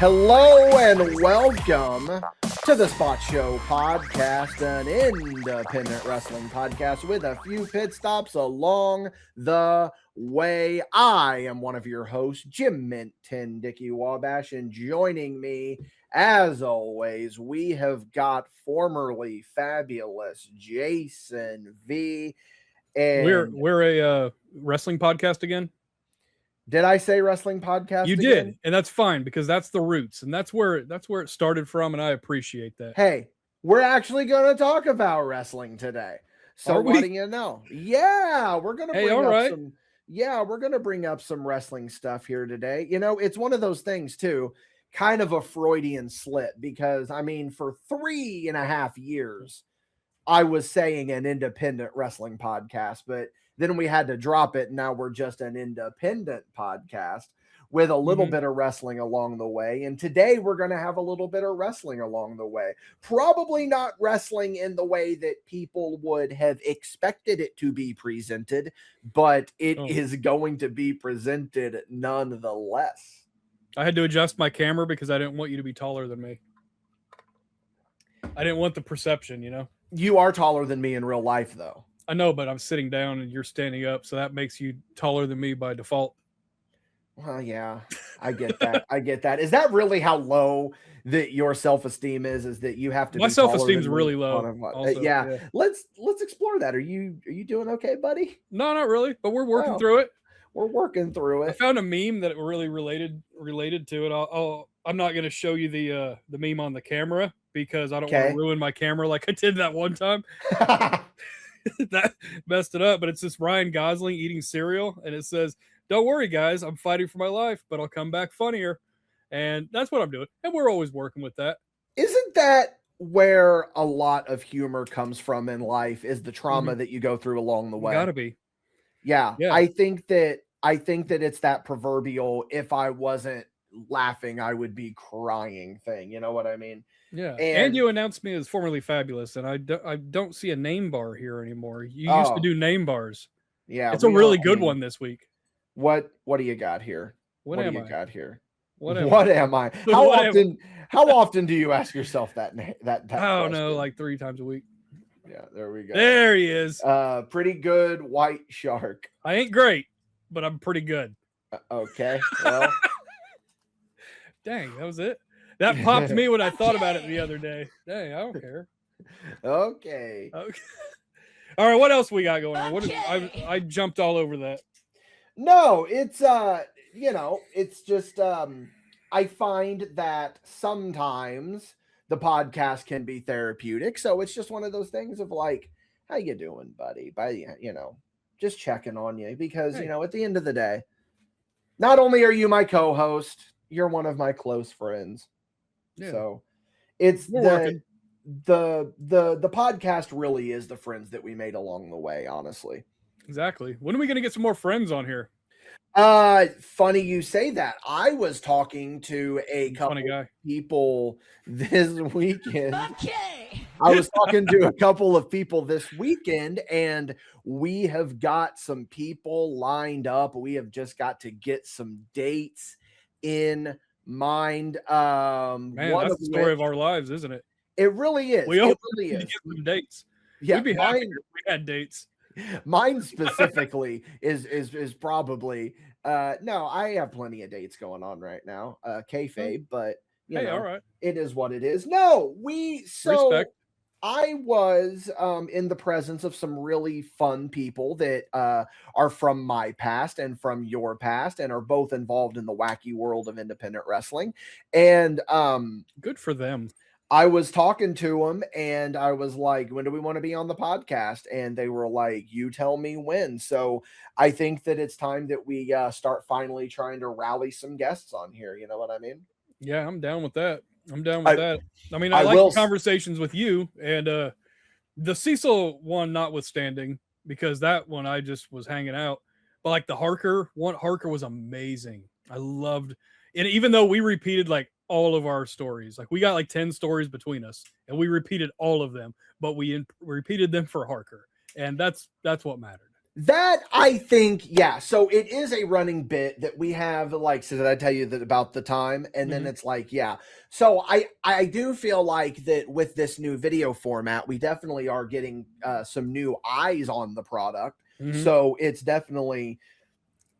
Hello and welcome to the Spot Show podcast, an independent wrestling podcast with a few pit stops along the way. I am one of your hosts, Jim Minton, Dickie Wabash, and joining me, as always, we have got formerly fabulous Jason V. And we're a wrestling podcast again. Did I say wrestling podcast? You again? did, and that's fine because that's the roots, and that's where it started from, and I appreciate that. Hey, we're actually going to talk about wrestling today. So what do you know? Yeah, we're going to bring up some wrestling stuff here today. You know, it's one of those things too, kind of a Freudian slip, because I mean, for 3.5 years, I was saying an independent wrestling podcast, but then we had to drop it. And now we're just an independent podcast with a little bit of wrestling along the way. And today we're going to have a little bit of wrestling along the way. Probably not wrestling in the way that people would have expected it to be presented, but it is going to be presented nonetheless. I had to adjust my camera because I didn't want you to be taller than me. I didn't want the perception, you know? You are taller than me in real life, though. I know, but I'm sitting down and you're standing up, so that makes you taller than me by default. Well, yeah, I get that. I get that. Is that really how low that your self-esteem is that you have to My be self-esteem is really low. Also, yeah. Let's explore that. Are you doing okay, buddy? No, not really, but we're working through it. We're working through it. I found a meme that really related to it. I'm not going to show you the meme on the camera because I don't want to ruin my camera like I did that one time. That messed it up, but it's this Ryan Gosling eating cereal, and it says, "Don't worry, guys, I'm fighting for my life, but I'll come back funnier." And that's what I'm doing, and we're always working with that. Isn't that where a lot of humor comes from in life? Is the trauma that you go through along the way? Gotta be. Yeah. I think that it's that proverbial, if I wasn't laughing, I would be crying thing. You know what I mean? Yeah. And you announced me as formerly fabulous, and I don't see a name bar here anymore. You used to do name bars. Yeah. It's a really good one this week. What do you got here? What am I? How often do you ask yourself that I don't know, like 3 times a week. Yeah, there we go. There he is. Pretty good white shark. I ain't great, but I'm pretty good. Okay. Well, dang, that was it. That popped me when I thought about it the other day. Dang, I don't care. Okay. All right, what else we got going on? I jumped all over that. No, it's it's just I find that sometimes the podcast can be therapeutic. So it's just one of those things of like, how you doing, buddy? Just checking on you because, at the end of the day, not only are you my co-host, you're one of my close friends. Yeah. So it's the podcast really is the friends that we made along the way, honestly. Exactly. When are we going to get some more friends on here? Funny you say that. I was talking to a couple of people this weekend. Okay. I was talking to a couple of people this weekend, and we have got some people lined up. We have just got to get some dates in mind. Man, that's the story of our lives, isn't it? It really is. It really is. Get some dates. Yeah, we'd be happy if we had dates. Mine specifically is probably no, I have plenty of dates going on right now. Kayfabe, but all right. It is what it is. No, respect. I was in the presence of some really fun people that are from my past and from your past and are both involved in the wacky world of independent wrestling. And good for them. I was talking to them and I was like, when do we want to be on the podcast? And they were like, you tell me when. So I think that it's time that we start finally trying to rally some guests on here. You know what I mean? Yeah, I'm down with that. I mean, I like the conversations with you and the Cecil one notwithstanding, because that one I just was hanging out. But like the Harker was amazing. I loved it, even though we repeated like all of our stories. Like we got like 10 stories between us and we repeated all of them, but we repeated them for Harker. And that's what mattered. That I think, yeah. So it is a running bit that we have. Like, so did I tell you that about the time? And then it's like, yeah. So I do feel like that with this new video format, we definitely are getting some new eyes on the product. So it's definitely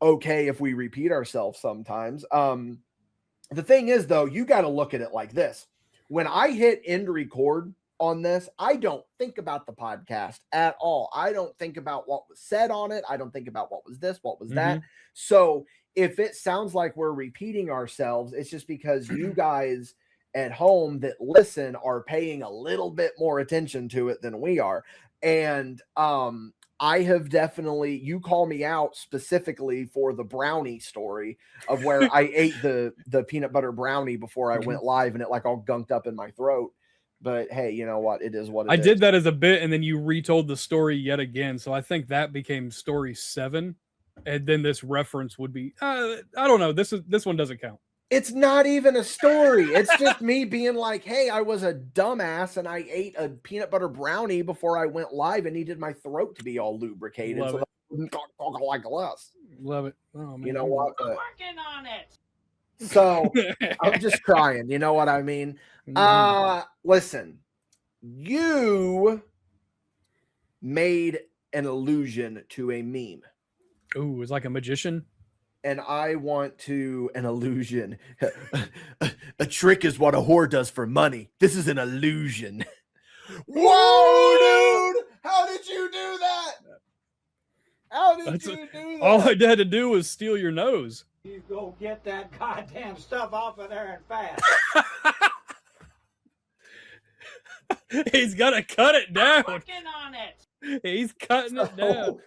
okay if we repeat ourselves sometimes. The thing is, though, you got to look at it like this. When I hit end record on this, I don't think about the podcast at all. I don't think about what was said on it. I don't think about what was this, what was that. So if it sounds like we're repeating ourselves, it's just because you guys at home that listen are paying a little bit more attention to it than we are. And I have definitely, you call me out specifically for the brownie story of where I ate the peanut butter brownie before I went live and it like all gunked up in my throat. But hey, you know what? It is what it is. I did that as a bit, and then you retold the story yet again. So I think that became story 7, and then this reference would be I don't know. This one doesn't count. It's not even a story. It's just me being like, hey, I was a dumbass and I ate a peanut butter brownie before I went live and needed my throat to be all lubricated. Love so it. that I wouldn't talk like less. Love it. Oh, man. You know what? I'm working on it. So I'm just crying. You know what I mean? Listen, you made an allusion to a meme. Ooh, it's like a magician. And I want to an illusion. A trick is what a whore does for money. This is an illusion. Whoa, dude! How did you do that? How did you do that? All I had to do was steal your nose. You go get that goddamn stuff off of there and fast. He's got to cut it down. I'm working on it. He's cutting it down.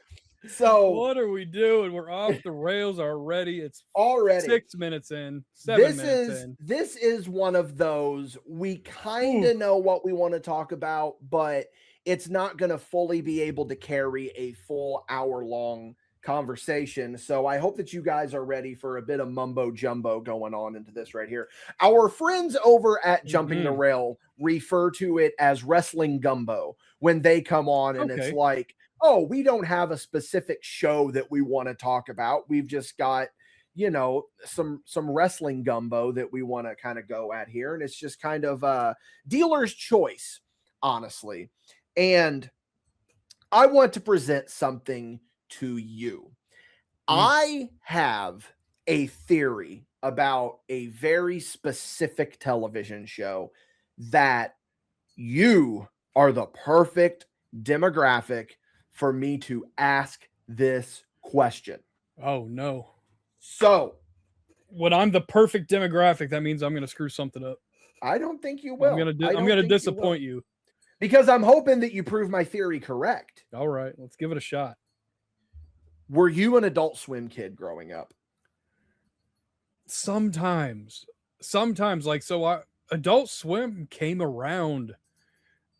So what are we doing? We're off the rails already. It's already 6 minutes in, 7 minutes in. This is one of those, we kind of know what we want to talk about, but it's not going to fully be able to carry a full hour-long conversation. So I hope that you guys are ready for a bit of mumbo jumbo going on into this right here. Our friends over at Jumping the Rail refer to it as wrestling gumbo when they come on, and it's like, oh, we don't have a specific show that we want to talk about. We've just got, you know, some wrestling gumbo that we want to kind of go at here. And it's just kind of a dealer's choice, honestly. And I want to present something to you. I have a theory about a very specific television show that you are the perfect demographic for me to ask this question. Oh, no. So, when I'm the perfect demographic, that means I'm going to screw something up. I don't think you will. I'm going to disappoint you. Because I'm hoping that you prove my theory correct. All right, let's give it a shot. Were you an Adult Swim kid growing up? Sometimes, like, so Adult Swim came around.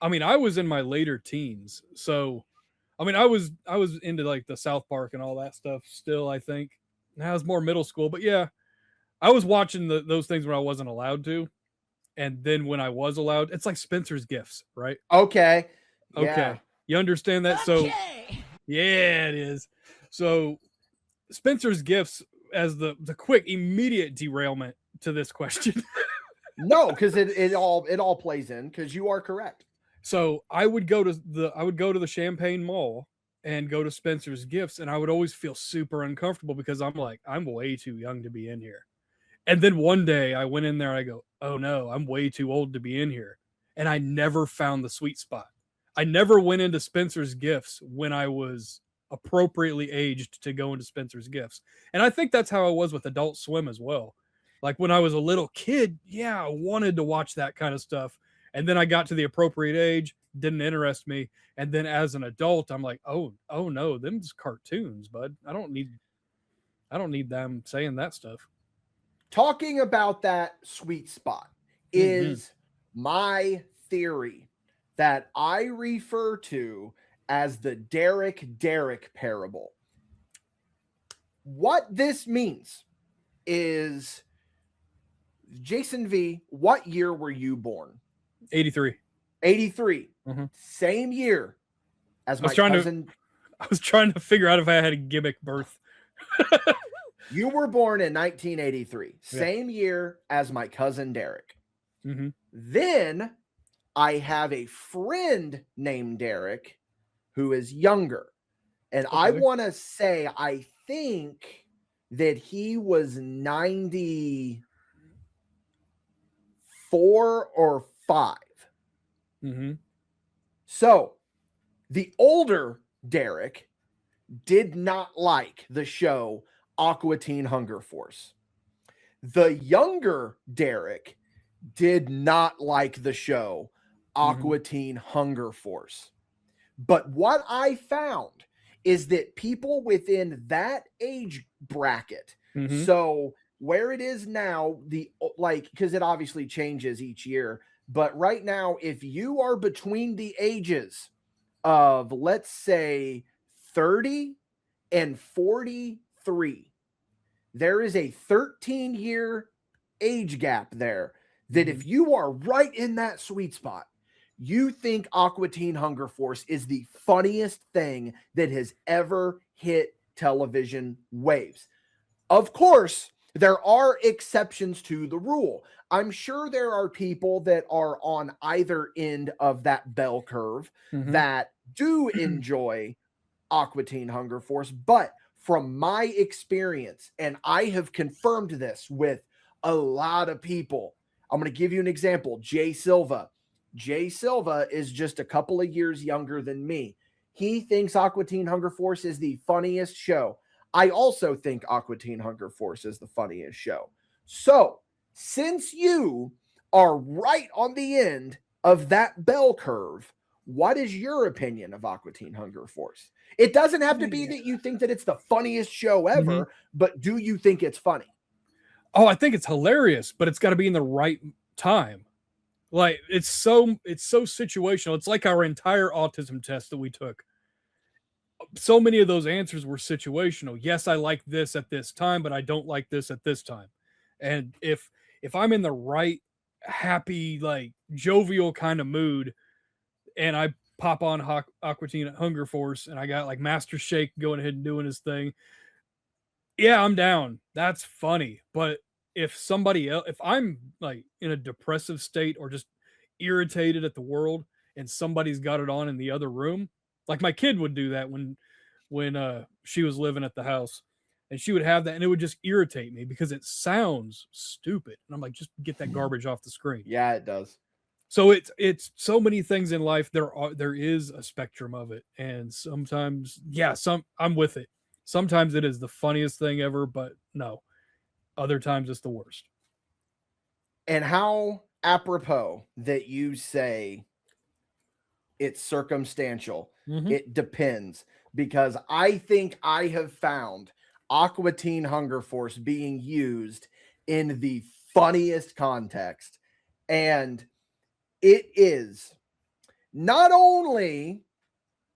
I mean, I was in my later teens, so I mean, I was into like the South Park and all that stuff still, I think. Now I was more middle school, but yeah, I was watching those things when I wasn't allowed to. And then when I was allowed, it's like Spencer's Gifts, right? Okay. Okay. Yeah. You understand that? So yeah, it is. So Spencer's Gifts as the quick, immediate derailment to this question. No, because it all plays in, because you are correct. So I would go to the Champaign Mall and go to Spencer's Gifts, and I would always feel super uncomfortable because I'm like, I'm way too young to be in here. And then one day I went in there and I go, oh no, I'm way too old to be in here. And I never found the sweet spot. I never went into Spencer's Gifts when I was appropriately aged to go into Spencer's Gifts. And I think that's how I was with Adult Swim as well. Like when I was a little kid, yeah, I wanted to watch that kind of stuff. And then I got to the appropriate age, didn't interest me. And then as an adult, I'm like, oh no, them's cartoons, bud. I don't need them saying that stuff. Talking about that sweet spot is my theory that I refer to as the Derek parable. What this means is, Jason V, what year were you born? 83. 83. Same year as my cousin. I was trying to figure out if I had a gimmick birth. You were born in 1983, Yeah. same year as my cousin Derek. Mm-hmm. Then I have a friend named Derek who is younger. And I Okay. want to say, I think that he was 94 or 5. Mm-hmm. So the older Derek did not like the show Aqua Teen Hunger Force. The younger Derek did not like the show Aqua Teen Hunger Force. But what I found is that people within that age bracket, so where it is now, because it obviously changes each year, but right now, if you are between the ages of, let's say, 30 and 43, there is a 13-year age gap there that if you are right in that sweet spot, you think Aqua Teen Hunger Force is the funniest thing that has ever hit television waves. Of course, there are exceptions to the rule. I'm sure there are people that are on either end of that bell curve that do enjoy Aqua Teen Hunger Force, but from my experience, and I have confirmed this with a lot of people, I'm going to give you an example. Jay Silva. Jay Silva is just a couple of years younger than me. He thinks Aqua Teen Hunger Force is the funniest show. I also think Aqua Teen Hunger Force is the funniest show. So, since you are right on the end of that bell curve, what is your opinion of Aqua Teen Hunger Force? It doesn't have to be that you think that it's the funniest show ever, but do you think it's funny? Oh, I think it's hilarious, but it's got to be in the right time. Like it's so situational. It's like our entire autism test that we took. So many of those answers were situational. Yes, I like this at this time, but I don't like this at this time. And if I'm in the right happy, like jovial kind of mood, and I pop on Aqua Teen Hunger Force, and I got like Master Shake going ahead and doing his thing, yeah, I'm down. That's funny. But if somebody else, if I'm like in a depressive state or just irritated at the world, and somebody's got it on in the other room, like my kid would do that when she was living at the house, and she would have that, and it would just irritate me because it sounds stupid, and I'm like, just get that garbage off the screen. Yeah, it does. So it's so many things in life. There is a spectrum of it, and sometimes, yeah, I'm with it. Sometimes it is the funniest thing ever, but no, other times it's the worst. And how apropos that you say it's circumstantial. It depends, because I think I have found Aqua Teen Hunger Force being used in the funniest context. And it is not only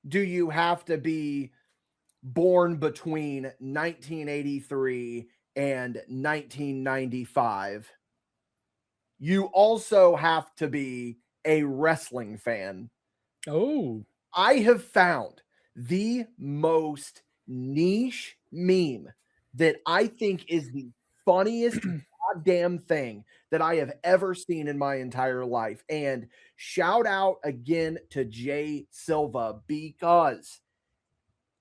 do you have to be born between 1983 and 1995, you also have to be a wrestling fan. Oh, I have found the most niche meme that I think is the funniest goddamn thing that I have ever seen in my entire life. And shout out again to Jay Silva, because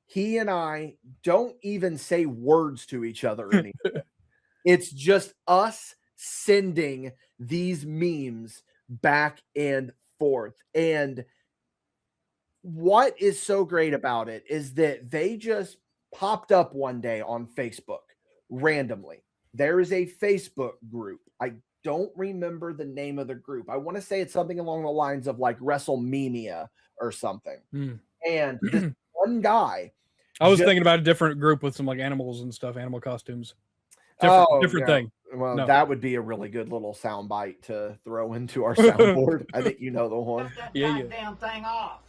he and I don't even say words to each other anymore. It's just us sending these memes back and forth. And what is so great about it is that they just popped up one day on Facebook randomly. There is a Facebook group. I don't remember the name of the group. I want to say it's something along the lines of like WrestleMania or something. And this one guy, I was thinking about a different group with some like animals and stuff, animal costumes. Different thing. Well, that would be a really good little sound bite to throw into our soundboard. I think you know the one. Cut that goddamn thing off.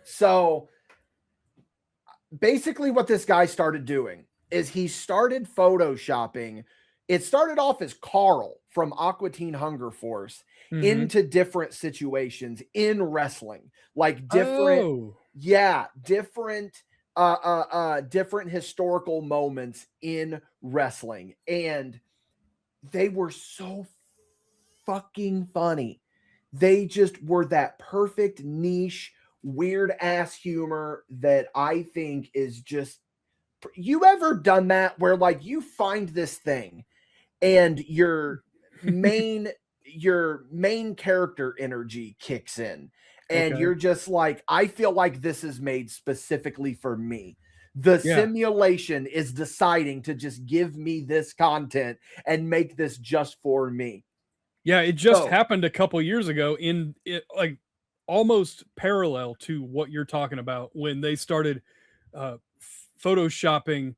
So basically what this guy started doing is he started photoshopping. It started off as Carl from Aqua Teen Hunger Force into different situations in wrestling, like different different historical moments in wrestling, and they were so fucking funny. They just were that perfect niche, weird ass humor that I think is just. You ever done that where like you find this thing and your main character energy kicks in and Okay. you're just like, I feel like this is made specifically for me. The simulation is deciding to just give me this content and make this just for me. Yeah, it just happened a couple years ago in it, like almost parallel to what you're talking about when they started photoshopping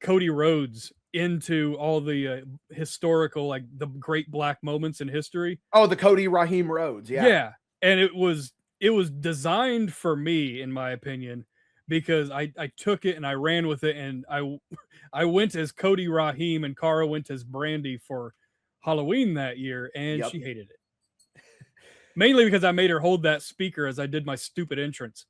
Cody Rhodes into all the historical, like the great black moments in history. Oh, the Cody Raheem Rhodes. Yeah. Yeah. And it was designed for me, in my opinion, because I took it and I ran with it, and I went as Cody Raheem and Cara went as Brandy for Halloween that year, and she hated it. Mainly because I made her hold that speaker as I did my stupid entrance.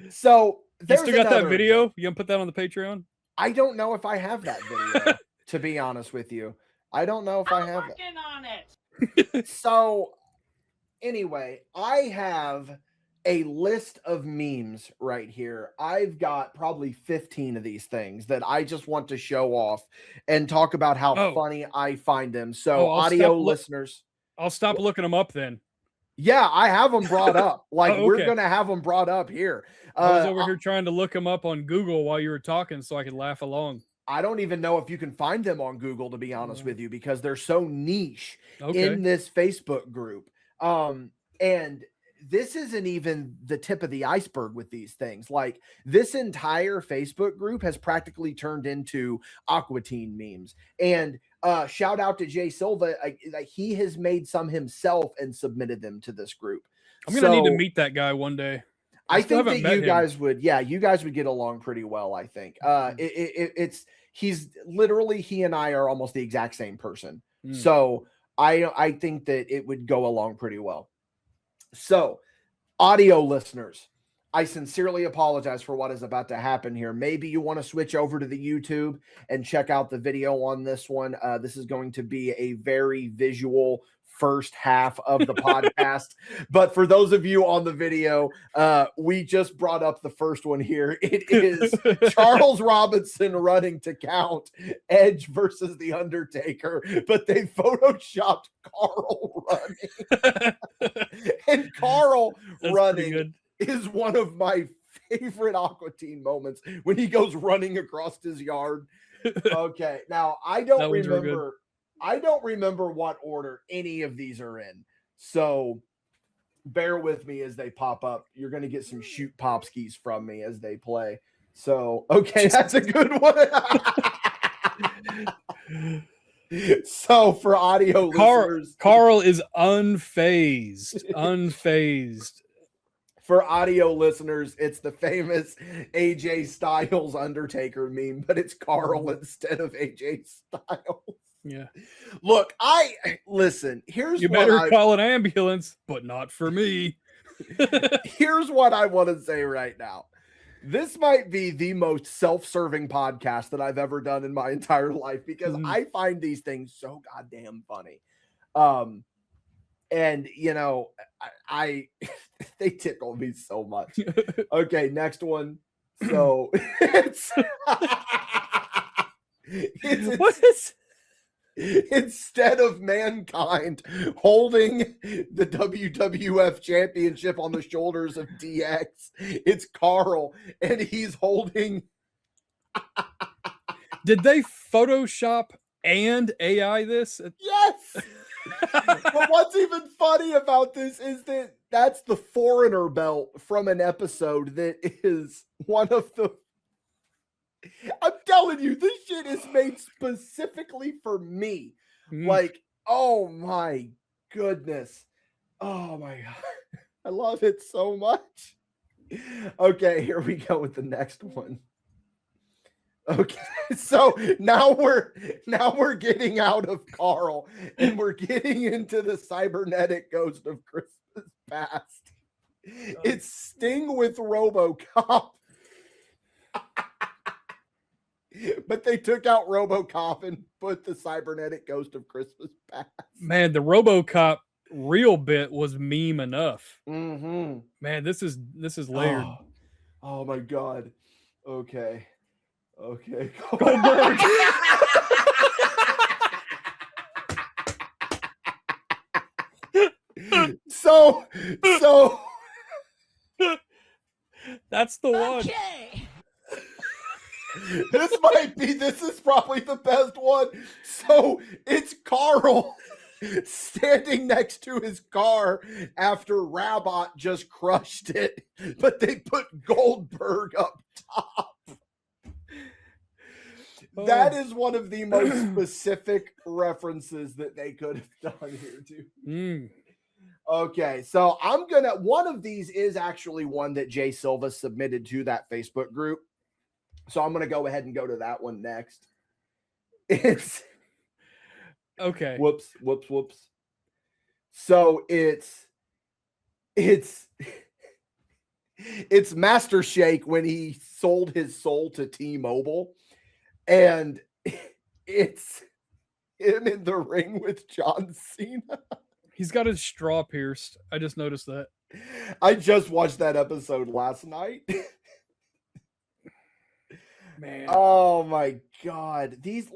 So you still got that video? You gonna put that on the Patreon? I don't know if I have that video, to be honest with you. I don't know if I have it. On it. So anyway, I have a list of memes right here. I've got probably 15 of these things that I just want to show off and talk about how funny I find them. So audio listeners, I'll stop looking them up then. Yeah, I have them brought up. Like we're going to have them brought up here. I was over here trying to look them up on Google while you were talking so I could laugh along. I don't even know if you can find them on Google, to be honest with you, because they're so niche in this Facebook group. And this isn't even the tip of the iceberg with these things. Like this entire Facebook group has practically turned into Aqua Teen memes. And shout out to Jay Silva. He has made some himself and submitted them to this group. I'm going to need to meet that guy one day. I think that you guys would get along pretty well. I think he's literally, he and I are almost the exact same person. So I think that it would go along pretty well. So audio listeners, I sincerely apologize for what is about to happen here. Maybe you want to switch over to the YouTube and check out the video on this one. This is going to be a very visual first half of the podcast. But for those of you on the video, we just brought up the first one here. It is Charles Robinson running to count Edge versus The Undertaker, but they photoshopped Carl running. And Carl running is one of my favorite Aqua Teen moments when he goes running across his yard. Okay, now I don't remember what order any of these are in. So bear with me as they pop up. You're going to get some shoot popskis from me as they play. So, okay, that's a good one. So for audio listeners, Carl is unfazed. For audio listeners, it's the famous AJ Styles Undertaker meme, but it's Carl instead of AJ Styles. Yeah. Look, listen, here's you better call an ambulance, but not for me. Here's what I want to say right now. This might be the most self-serving podcast that I've ever done in my entire life because I find these things so goddamn funny. And you know, I they tickle me so much. Okay, next one. So instead of Mankind holding the WWF championship on the shoulders of DX, it's Carl, and he's holding. Did they Photoshop and AI this? Yes. But what's even funny about this is that that's the Foreigner belt from an episode that is one of the. I'm telling you, this shit is made specifically for me. Like, oh my goodness. Oh my God. I love it so much. Okay, here we go with the next one. Okay, so now we're getting out of Carl and we're getting into the cybernetic ghost of Christmas past. It's Sting with RoboCop. But they took out RoboCop and put the cybernetic ghost of Christmas Past. Man, the RoboCop real bit was meme enough. Mm-hmm. Man, this is layered. Oh my God. Okay. Goldberg. So That's the one. Okay. This is probably the best one. So it's Carl standing next to his car after Rabbit just crushed it, but they put Goldberg up top. That is one of the most specific references that they could have done here too. Okay, so one of these is actually one that Jay Silva submitted to that Facebook group. So I'm gonna go ahead and go to that one next. It's okay. Whoops. So it's Master Shake when he sold his soul to T-Mobile, and it's him in the ring with John Cena. He's got his straw pierced. I just noticed that. I just watched that episode last night. Man. Oh my God. These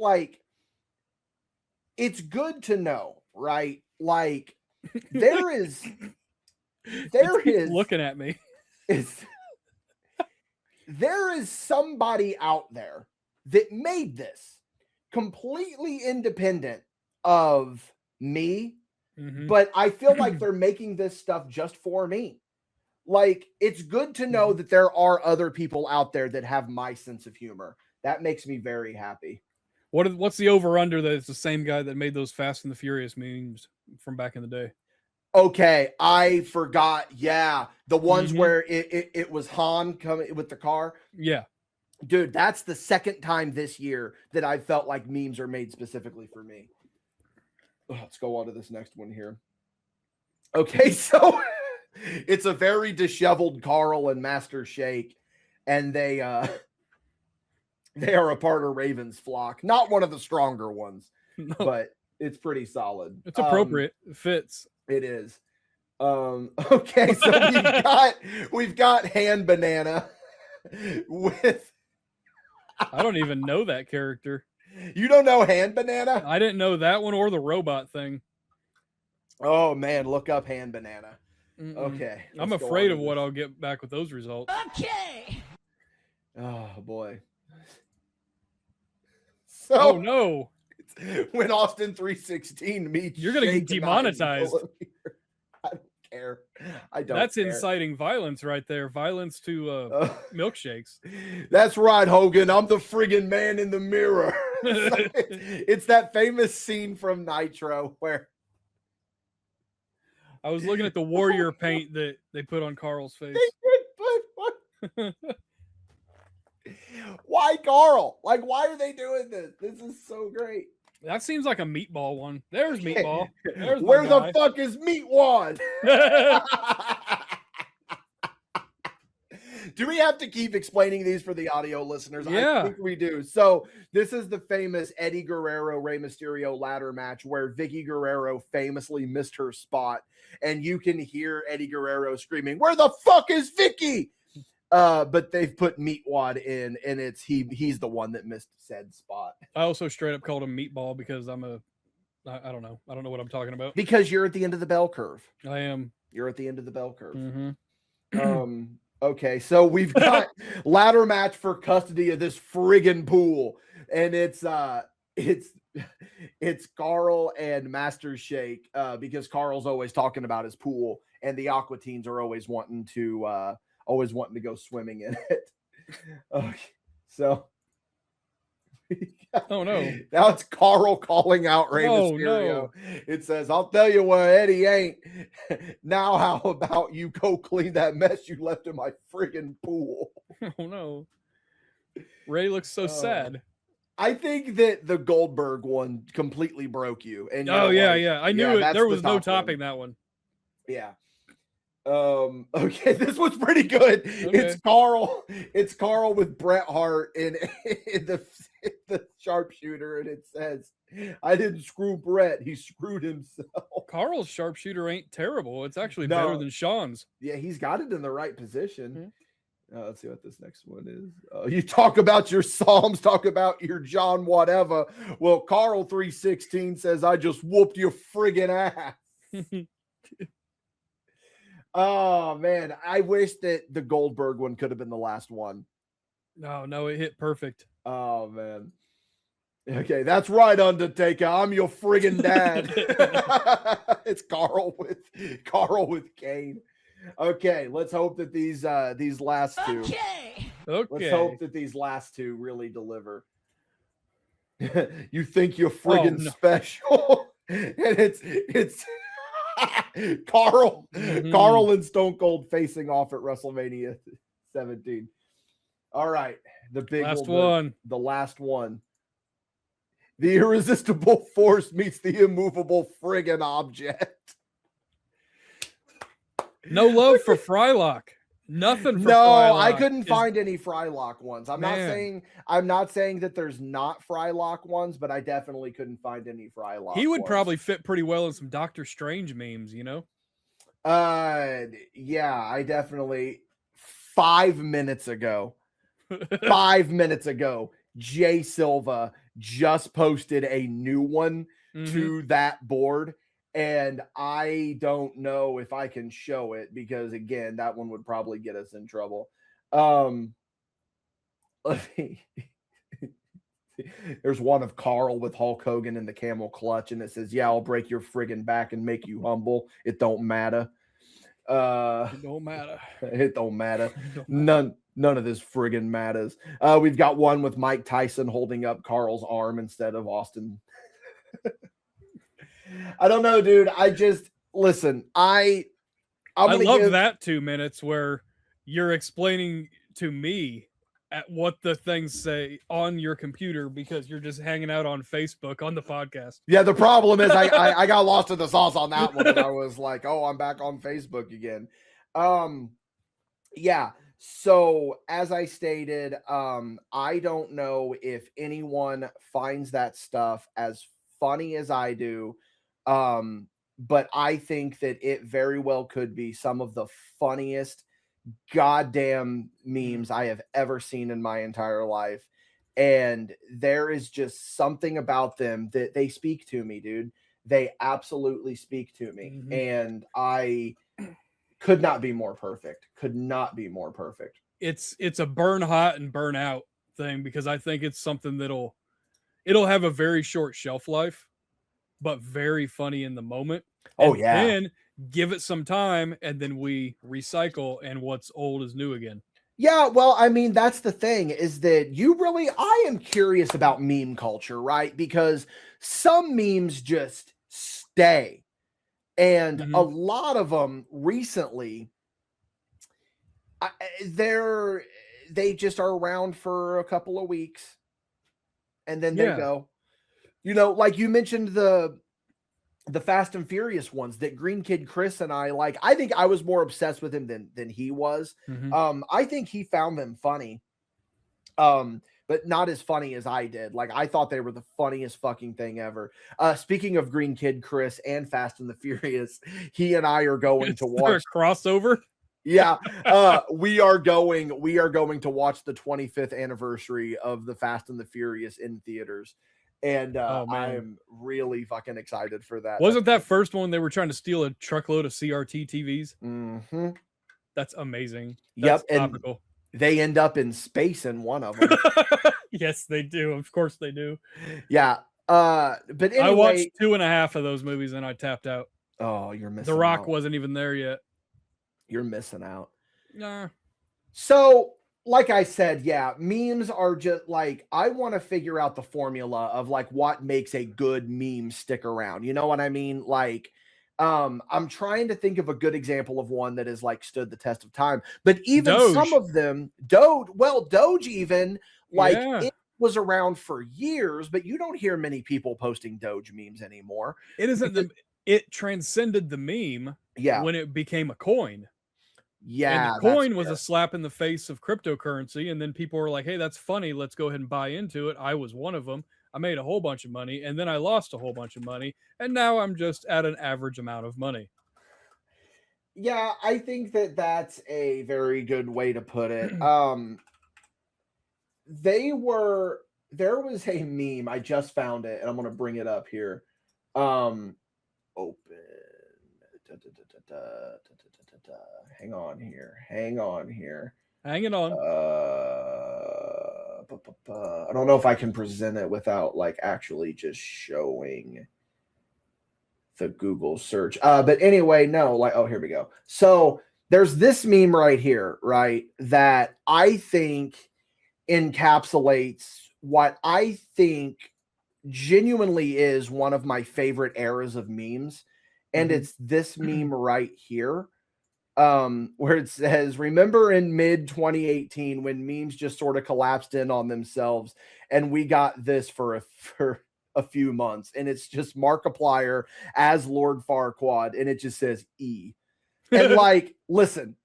it's good to know, right? Like there is looking at me. There is somebody out there that made this completely independent of me, but I feel like they're making this stuff just for me. Like, it's good to know that there are other people out there that have my sense of humor. That makes me very happy. What's the over-under that it's the same guy that made those Fast and the Furious memes from back in the day? Okay, I forgot. Yeah, the ones where it was Han coming with the car. Yeah. Dude, that's the second time this year that I felt like memes are made specifically for me. Let's go on to this next one here. Okay, so it's a very disheveled Carl and Master Shake, and they are a part of Raven's flock. Not one of the stronger ones, but it's pretty solid. It's appropriate. It fits. It is. Okay, so we've got Hand Banana with. I don't even know that character. You don't know Hand Banana? I didn't know that one or the robot thing. Oh man, look up Hand Banana. Okay. I'm afraid of what I'll get back with those results. Okay. Oh boy. So, oh no. When Austin 316 meets, you're gonna get demonetized. I don't care. I don't. That's care. inciting violence right there. Violence to milkshakes. That's right, Hogan. I'm the friggin' man in the mirror. It's that famous scene from Nitro where I was looking at the warrior paint that they put on Carl's face. Why Carl? Like, why are they doing this? This is so great. That seems like a meatball one. There's meatball. There's where the fuck is Meatwad? Do we have to keep explaining these for the audio listeners? Yeah. I think we do. So this is the famous Eddie Guerrero, Rey Mysterio ladder match where Vicky Guerrero famously missed her spot. And you can hear Eddie Guerrero screaming, "Where the fuck is Vicky?" But they've put Meatwad in, and it's he's the one that missed said spot. I also straight up called him Meatball because I don't know. I don't know what I'm talking about. Because you're at the end of the bell curve. I am. You're at the end of the bell curve. Okay, so we've got ladder match for custody of this friggin' pool, and it's Carl and Master Shake because Carl's always talking about his pool, and the Aqua teens are always wanting to go swimming in it. Okay, so oh no! Now it's Carl calling out Rey Mysterio. No. It says, "I'll tell you what, Eddie ain't. Now how about you go clean that mess you left in my friggin' pool?" Oh no! Ray looks so sad. I think that the Goldberg one completely broke you. And yeah. I knew it. There was no topping that one. Yeah. Okay, this one's pretty good. It's Carl with Bret Hart in the sharpshooter, and it says, I didn't screw Bret, he screwed himself. Carl's sharpshooter ain't terrible. It's actually better than Sean's. Yeah, he's got it in the right position. Let's see what this next one is. You talk about your Psalms, talk about your John whatever. Well, Carl 316 says, I just whooped your friggin' ass. Oh man, I wish that the Goldberg one could have been the last one. No, it hit perfect. Oh man. Okay, that's right, Undertaker. I'm your friggin' dad. It's Carl with Kane. Okay, let's hope that these last two. Okay. Let's hope that these last two really deliver. You think you're friggin' special, and it's Carl and Stone Cold facing off at WrestleMania 17. All right, the last one. The irresistible force meets the immovable friggin' object. No love for Frylock. Nothing for no, Frylock. I couldn't find any Frylock ones. I'm not saying that there's not Frylock ones, but I definitely couldn't find any Frylock. He would probably fit pretty well in some Doctor Strange memes, you know? Yeah, I definitely 5 minutes ago. 5 minutes ago, Jay Silva just posted a new one to that board. And I don't know if I can show it because, again, that one would probably get us in trouble. There's one of Carl with Hulk Hogan in the camel clutch, and it says, yeah, I'll break your friggin' back and make you humble. It don't matter. It don't matter. It don't matter. None of this friggin' matters. We've got one with Mike Tyson holding up Carl's arm instead of Austin. I don't know, dude. I love that 2 minutes where you're explaining to me at what the things say on your computer because you're just hanging out on Facebook on the podcast. Yeah, the problem is I got lost in the sauce on that one, and I was like, oh, I'm back on Facebook again. Yeah. So as I stated, I don't know if anyone finds that stuff as funny as I do. But I think that it very well could be some of the funniest goddamn memes I have ever seen in my entire life. And there is just something about them that they speak to me, dude. They absolutely speak to me. And I could not be more perfect. It's a burn hot and burn out thing because I think it's something it'll have a very short shelf life, but very funny in the moment. And then give it some time, and then we recycle, and what's old is new again. Yeah, well, I mean, that's the thing is that I am curious about meme culture, right? Because some memes just stay. And a lot of them recently, they just are around for a couple of weeks, and then they go. You know, like you mentioned the Fast and Furious ones that Green Kid Chris and I like. I think I was more obsessed with him than he was. I think he found them funny, but not as funny as I did. Like, I thought they were the funniest fucking thing ever. Speaking of Green Kid Chris and Fast and the Furious, he and I are going to watch a crossover. Yeah, we are going to watch the 25th anniversary of the Fast and the Furious in theaters. And I'm really fucking excited for that. Wasn't that first one they were trying to steal a truckload of CRT TVs? That's amazing. That's topical. And they end up in space in one of them. Yes, they do. Of course they do. Yeah. But anyway, I watched 2.5 of those movies and I tapped out. Oh, you're missing The Rock out. wasn't even there yet. You're missing out. Nah. So, like I said, yeah, memes are just like, I want to figure out the formula of like what makes a good meme stick around. You know what I mean? Like, I'm trying to think of a good example of one that has like stood the test of time. But even Doge. some of them, Doge even, like, it was around for years, but you don't hear many people posting Doge memes anymore. It isn't it transcended the meme when it became a coin. Yeah, And the coin was a slap in the face of cryptocurrency. And then people were like, hey, that's funny. Let's go ahead and buy into it. I was one of them. I made a whole bunch of money, and then I lost a whole bunch of money. And now I'm just at an average amount of money. Yeah, I think that that's a very good way to put it. There was a meme, I just found it, and I'm going to bring it up here. Open. Hang on here. Hang it on. I don't know if I can present it without like actually just showing the Google search. But anyway, no, like, oh, here we go. So there's this meme right here, right? That I think encapsulates what I think genuinely is one of my favorite eras of memes. And it's this meme right here, where it says, remember in mid 2018 when memes just sort of collapsed in on themselves, and we got this for a few months, and it's just Markiplier as Lord Farquaad, and it just says E. And like, listen,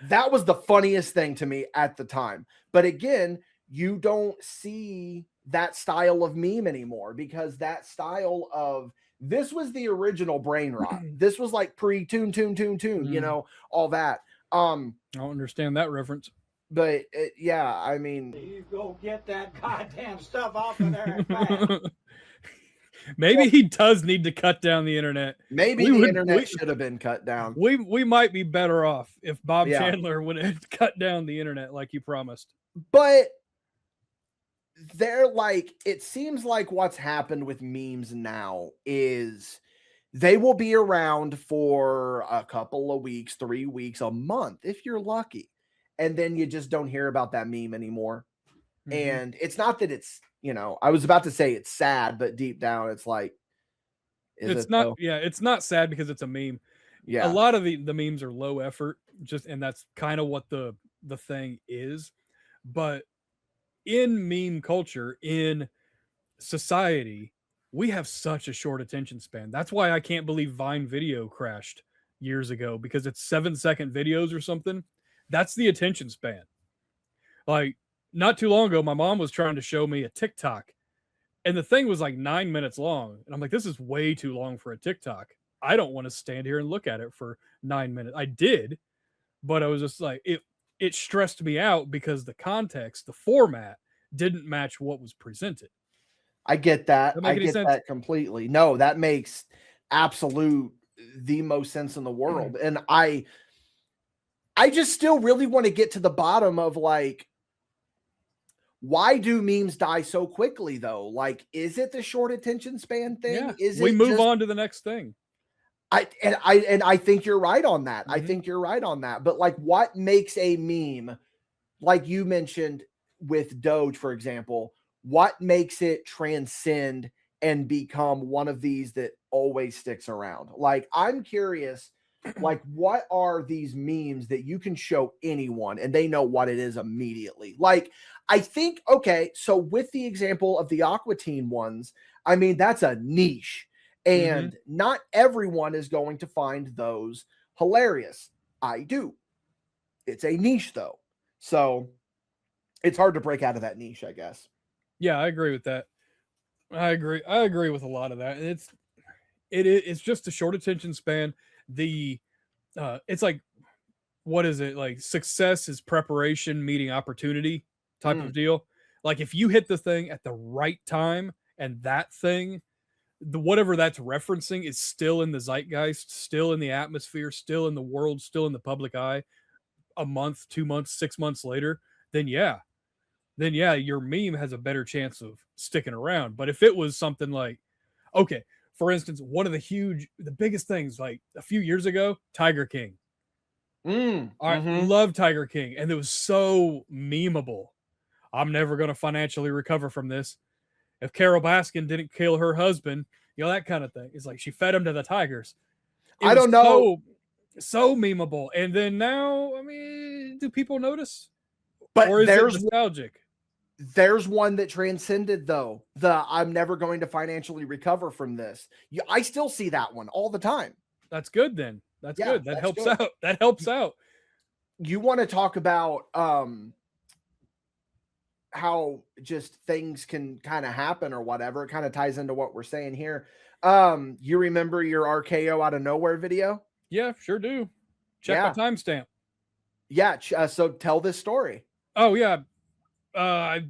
that was the funniest thing to me at the time. But again, you don't see that style of meme anymore, because that style of, this was the original brain rot. This was like pre-tune, you know, all that. I don't understand that reference. But yeah, I mean, You go get that goddamn stuff off of there and back. Maybe he does need to cut down the internet. Maybe the internet should have been cut down. We might be better off if Bob Chandler would have cut down the internet like you promised. But they're like, it seems like what's happened with memes now is they will be around for a couple of weeks, 3 weeks, a month, if you're lucky. And then you just don't hear about that meme anymore. And it's not that it's, you know, I was about to say it's sad, but deep down it's like, it's not, it's not sad because it's a meme. Yeah. A lot of the memes are low effort, and that's kind of what the thing is. But in meme culture, in society, we have such a short attention span. That's why I can't believe Vine Video crashed years ago, because it's 7-second videos or something. That's the attention span. Like, not too long ago, my mom was trying to show me a TikTok, and the thing was like 9 minutes long. And I'm like, this is way too long for a TikTok. I don't want to stand here and look at it for 9 minutes. I did, but I was just like, it stressed me out because the context, the format didn't match what was presented. I get that. I get that completely. No, that makes the most sense in the world. And I just still really want to get to the bottom of like, why do memes die so quickly though? Like, is it the short attention span thing? Yeah. Is we move on to the next thing? I think you're right on that. I think you're right on that. But like, what makes a meme, like you mentioned with Doge, for example, what makes it transcend and become one of these that always sticks around? Like, I'm curious, like, what are these memes that you can show anyone and they know what it is immediately? Like, I think, okay, so with the example of the Aqua Teen ones, I mean, that's a niche. And not everyone is going to find those hilarious. I do. It's a niche though. So it's hard to break out of that niche, I guess. Yeah, I agree with that. I agree with a lot of that. It's just a short attention span. It's like, what is it? Like, success is preparation meeting opportunity type of deal. Like, if you hit the thing at the right time, and that thing, whatever that's referencing, is still in the zeitgeist, still in the atmosphere, still in the world, still in the public eye, a month, 2 months, 6 months later, then yeah, your meme has a better chance of sticking around. But if it was something like, okay, for instance, one of the biggest things, like a few years ago, Tiger King. I love Tiger King, and it was so memeable. I'm never going to financially recover from this. If Carol Baskin didn't kill her husband, you know, that kind of thing. It's like she fed him to the tigers. I don't know. So memeable. And then now, I mean, do people notice? But or is it nostalgic? There's one that transcended though. I'm never going to financially recover from this. I still see that one all the time. That's good then. That's good. That helps out. That helps out. you want to talk about how just things can kind of happen or whatever. It kind of ties into what we're saying here. You remember your RKO out of nowhere video? Yeah, sure do. Check my timestamp. Yeah. So tell this story. Oh yeah. I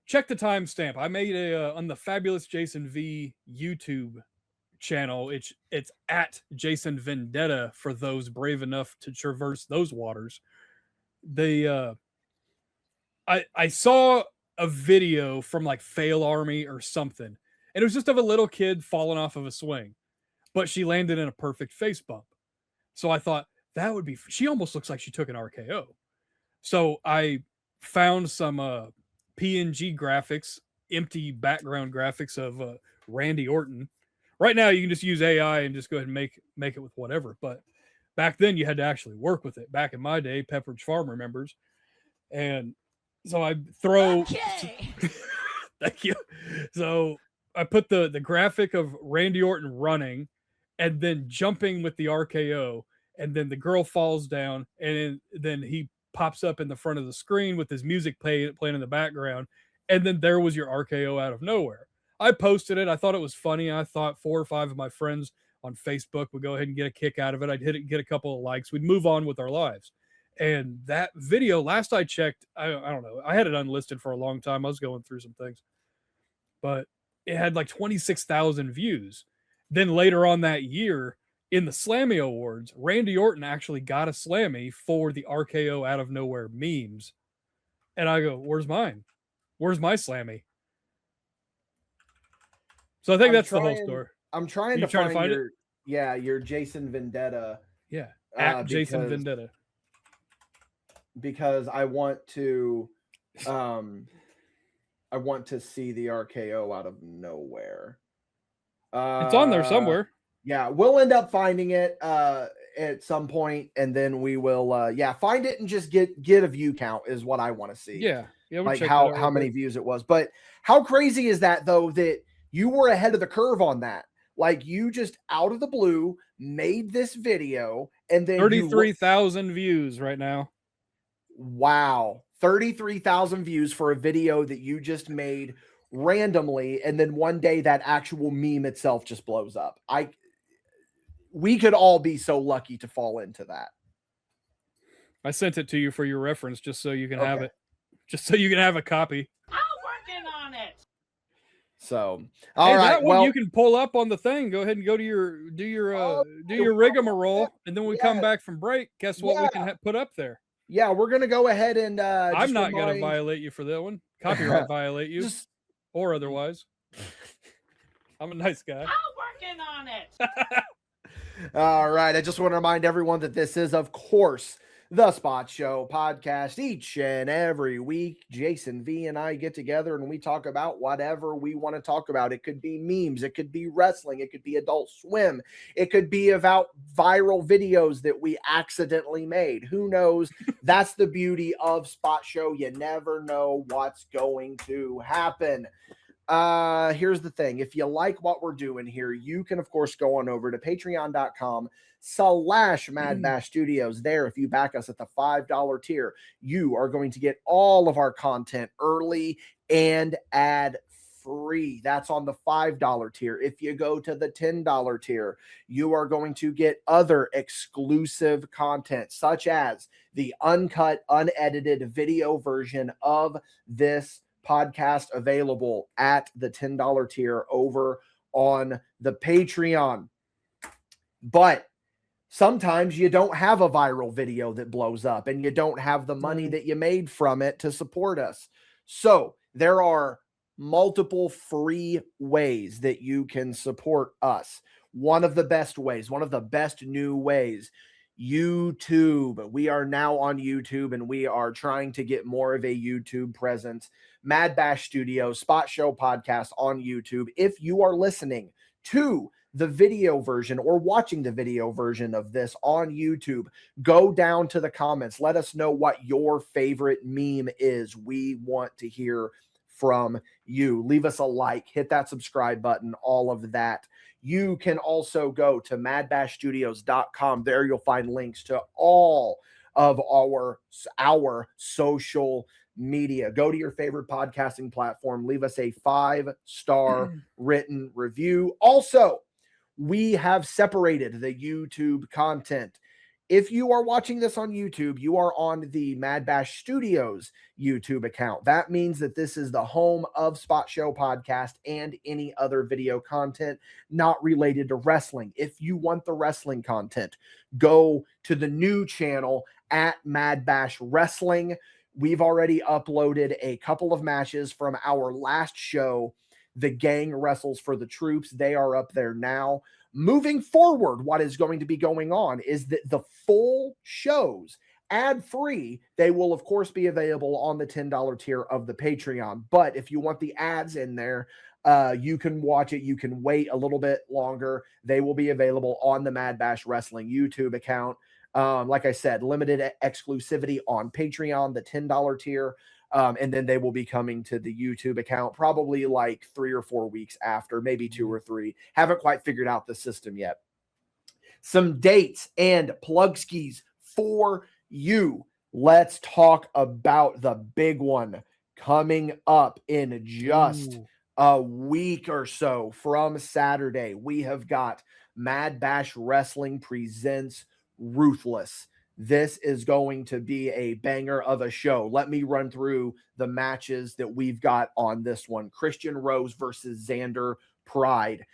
checked the timestamp. I made a on the Fabulous Jason V YouTube channel. It's at Jason Vendetta for those brave enough to traverse those waters. I saw a video from like Fail Army or something, and it was just of a little kid falling off of a swing, but she landed in a perfect face bump. So I thought that would be. She almost looks like she took an RKO. So I found some PNG graphics, empty background graphics of Randy Orton. Right now, you can just use AI and just go ahead and make it with whatever. But back then, you had to actually work with it. Back in my day, Pepperidge Farm remembers. And so I throw. Okay. Thank you. So I put the graphic of Randy Orton running, and then jumping with the RKO, and then the girl falls down, and then he pops up in the front of the screen with his music playing in the background, and then there was your RKO out of nowhere. I posted it. I thought it was funny. I thought 4 or 5 of my friends on Facebook would go ahead and get a kick out of it. I'd get a couple of likes. We'd move on with our lives. And that video, last I checked, I don't know. I had it unlisted for a long time. I was going through some things, but it had like 26,000 views. Then later on that year, in the Slammy Awards, Randy Orton actually got a Slammy for the RKO out of nowhere memes. And I go, where's mine? Where's my Slammy? So I think that's the whole story. I'm trying to find your, your Jason Vendetta. Yeah. At Jason Vendetta. Because I want to see the RKO out of nowhere. It's on there somewhere. Yeah, we'll end up finding it at some point, and then we will find it and just get a view count is what I want to see. Yeah, we'll like how many views it was. But how crazy is that though, that you were ahead of the curve on that? Like you just out of the blue made this video, and then 33,000 views right now. Wow, 33,000 views for a video that you just made randomly, and then one day that actual meme itself just blows up. We could all be so lucky to fall into that. I sent it to you for your reference, just so you can have it, just so you can have a copy. I'm working on it. So, all right, that one you can pull up on the thing. Go ahead and go to your do your rigmarole, and then when we come back from break, guess what we can put up there? Yeah, we're gonna go ahead and. I'm not gonna violate you for that one. Copyright violate you, or otherwise. I'm a nice guy. I'm working on it. All right. I just want to remind everyone that this is, of course, the Spot Show podcast. Each and every week, Jason V and I get together and we talk about whatever we want to talk about. It could be memes. It could be wrestling. It could be Adult Swim. It could be about viral videos that we accidentally made. Who knows? That's the beauty of Spot Show. You never know what's going to happen. Here's the thing. If you like what we're doing here, you can, of course, go on over to patreon.com/MadBash Studios. There, if you back us at the $5 tier, you are going to get all of our content early and ad-free. That's on the $5 tier. If you go to the $10 tier, you are going to get other exclusive content, such as the uncut, unedited video version of this podcast available at the $10 tier over on the Patreon. But sometimes you don't have a viral video that blows up and you don't have the money that you made from it to support us. So there are multiple free ways that you can support us. One of the best ways, one of the best new ways, YouTube. We are now on YouTube and we are trying to get more of a YouTube presence. MadBash Studios, Spot Show Podcast on YouTube. If you are listening to the video version or watching the video version of this on YouTube, go down to the comments. Let us know what your favorite meme is. We want to hear from you. Leave us a like, hit that subscribe button, all of that. You can also go to madbashstudios.com. There you'll find links to all of our social media. Go to your favorite podcasting platform, leave us a 5-star written review. Also, we have separated the YouTube content. If you are watching this on YouTube, you are on the MadBash Studios YouTube account. That means that this is the home of Spot Show Podcast and any other video content not related to wrestling. If you want the wrestling content, go to the new channel at MadBash Wrestling. We've already uploaded a couple of matches from our last show. The gang wrestles for the troops. They are up there now. Moving forward, what is going to be going on is that the full shows, ad-free, they will, of course, be available on the $10 tier of the Patreon. But if you want the ads in there, you can watch it. You can wait a little bit longer. They will be available on the MadBash Wrestling YouTube account. Like I said, limited exclusivity on Patreon, the $10 tier. And then they will be coming to the YouTube account probably like 3 or 4 weeks after, maybe 2 or 3. Haven't quite figured out the system yet. Some dates and plug skis for you. Let's talk about the big one coming up in just a week or so from Saturday. We have got MadBash Wrestling presents Ruthless. This is going to be a banger of a show. Let me run through the matches that we've got on this one. Christian Rose versus Xander Pride.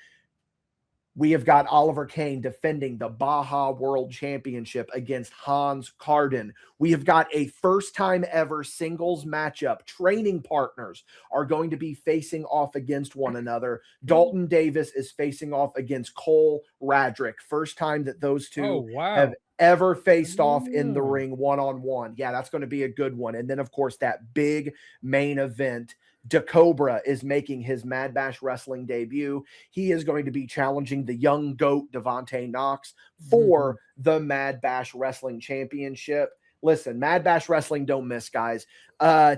We have got Oliver Kane defending the Baja World Championship against Hans Carden. We have got a first-time ever singles matchup. Training partners are going to be facing off against one another. Dalton Davis is facing off against Cole Radrick. First time that those two have ever faced off in the ring one-on-one. Yeah, that's going to be a good one. And then, of course, that big main event, DeCobra is making his MadBash Wrestling debut. He is going to be challenging the young GOAT, Devontae Knox, for the MadBash Wrestling Championship. Listen, MadBash Wrestling, don't miss, guys.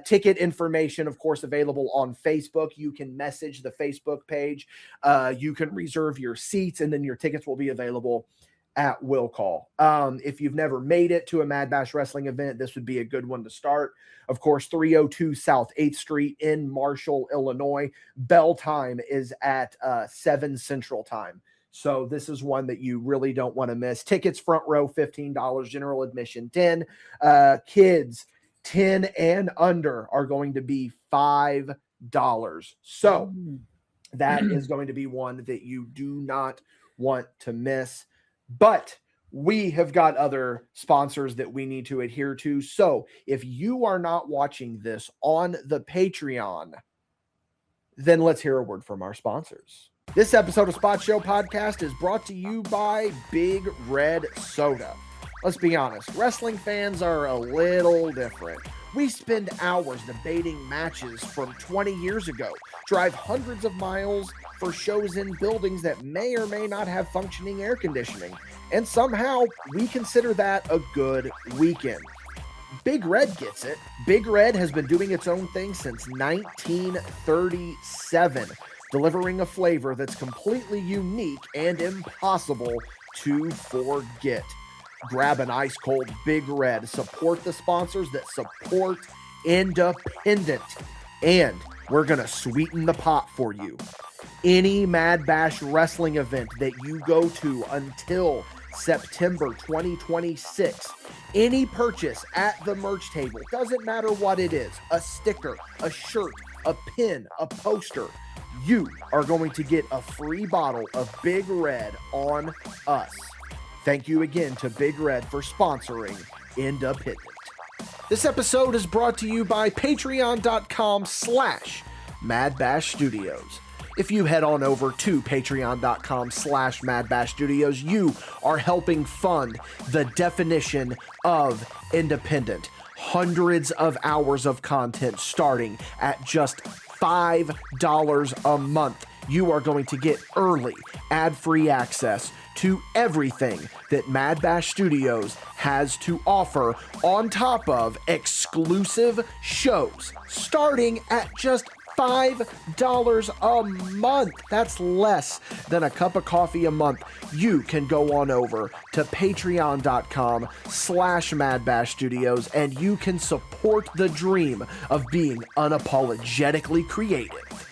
Ticket information, of course, available on Facebook. You can message the Facebook page. You can reserve your seats, and then your tickets will be available at will call. If you've never made it to a MadBash Wrestling event, this would be a good one to start. Of course, 302 South 8th Street in Marshall, Illinois. Bell time is at 7 Central Time. So this is one that you really don't want to miss. Tickets front row, $15. General admission, $10. Kids, 10 and under are going to be $5. So that is going to be one that you do not want to miss. But we have got other sponsors that we need to adhere to. So if you are not watching this on the Patreon, then let's hear a word from our sponsors. This episode of Spot Show Podcast is brought to you by Big Red Soda. Let's be honest, wrestling fans are a little different. We spend hours debating matches from 20 years ago, drive hundreds of miles for shows in buildings that may or may not have functioning air conditioning, and somehow we consider that a good weekend. Big Red gets it. Big Red has been doing its own thing since 1937, delivering a flavor that's completely unique and impossible to forget. Grab an ice cold Big Red. Support the sponsors that support independent. And we're going to sweeten the pot for you. Any MadBash Wrestling event that you go to until September 2026, any purchase at the merch table, doesn't matter what it is, a sticker, a shirt, a pin, a poster, you are going to get a free bottle of Big Red on us. Thank you again to Big Red for sponsoring Independent. This episode is brought to you by patreon.com/MadBash Studios. If you head on over to patreon.com/MadBash Studios, you are helping fund the definition of independent. Hundreds of hours of content starting at just $5 a month. You are going to get early, ad-free access to everything that MadBash Studios has to offer, on top of exclusive shows starting at just $5 a month. That's less than a cup of coffee a month. You can go on over to patreon.com/MadBash Studios and you can support the dream of being unapologetically creative.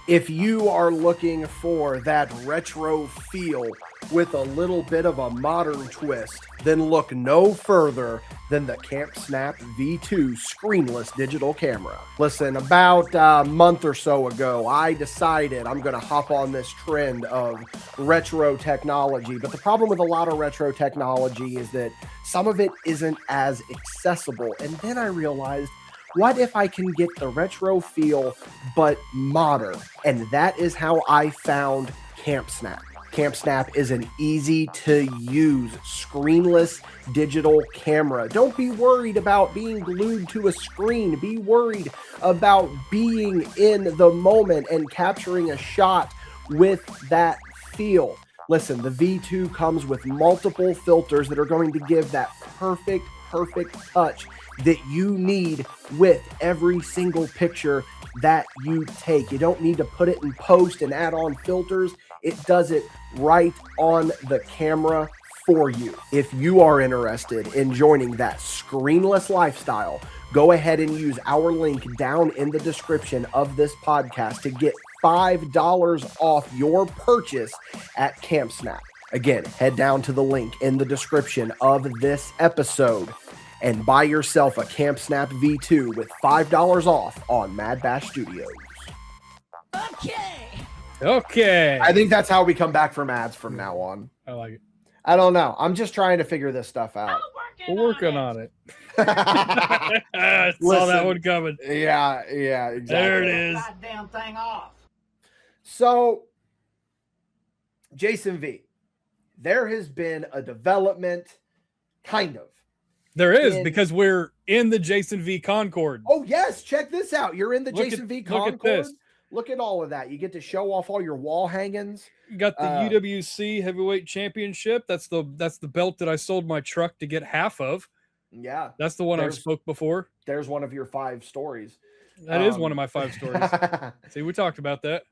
If you are looking for that retro feel with a little bit of a modern twist, then look no further than the CampSnap V2 screenless digital camera. Listen, about a month or so ago, I decided I'm going to hop on this trend of retro technology. But the problem with a lot of retro technology is that some of it isn't as accessible. And then I realized, what if I can get the retro feel, but modern? And that is how I found CampSnap. CampSnap is an easy-to-use, screenless digital camera. Don't be worried about being glued to a screen. Be worried about being in the moment and capturing a shot with that feel. Listen, the V2 comes with multiple filters that are going to give that perfect touch that you need with every single picture that you take. You don't need to put it in post and add on filters. It does it right on the camera for you. If you are interested in joining that screenless lifestyle, go ahead and use our link down in the description of this podcast to get $5 off your purchase at CampSnap. Again, head down to the link in the description of this episode and buy yourself a CampSnap V2 with $5 off on MadBash Studios. Okay. I think that's how we come back from ads from now on. I like it. I don't know. I'm just trying to figure this stuff out. We're working on it. I saw that one coming. Yeah, exactly. There it is. Goddamn thing off. So, Jason V, there has been a development, kind of. There is, because we're in the Jason V Concord. Oh, yes. Check this out. You're in the Jason V Concord. Look at this. Look at all of that. You get to show off all your wall hangings. You got the UWC Heavyweight Championship. That's the belt that I sold my truck to get half of. Yeah. That's the one I've spoke before. There's one of your 5 stories. That is one of my 5 stories. See, we talked about that.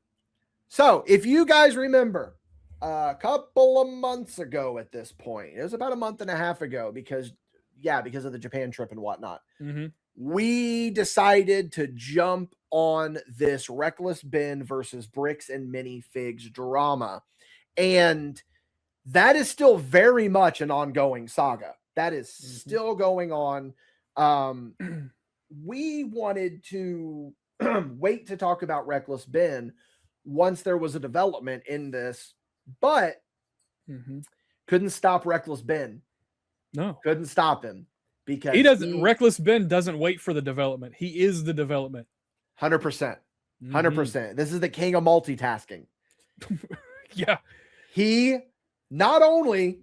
So, if you guys remember, a couple of months ago at this point, it was about a month and a half ago because of the Japan trip and whatnot, we decided to jump on this Reckless Ben versus Bricks and Minifigs drama. And that is still very much an ongoing saga. That is still going on. We wanted to wait to talk about Reckless Ben once there was a development in this, but couldn't stop Reckless Ben. No, couldn't stop him because he doesn't. Reckless Ben doesn't wait for the development. He is the development. 100%. 100%. This is the king of multitasking. Yeah. He not only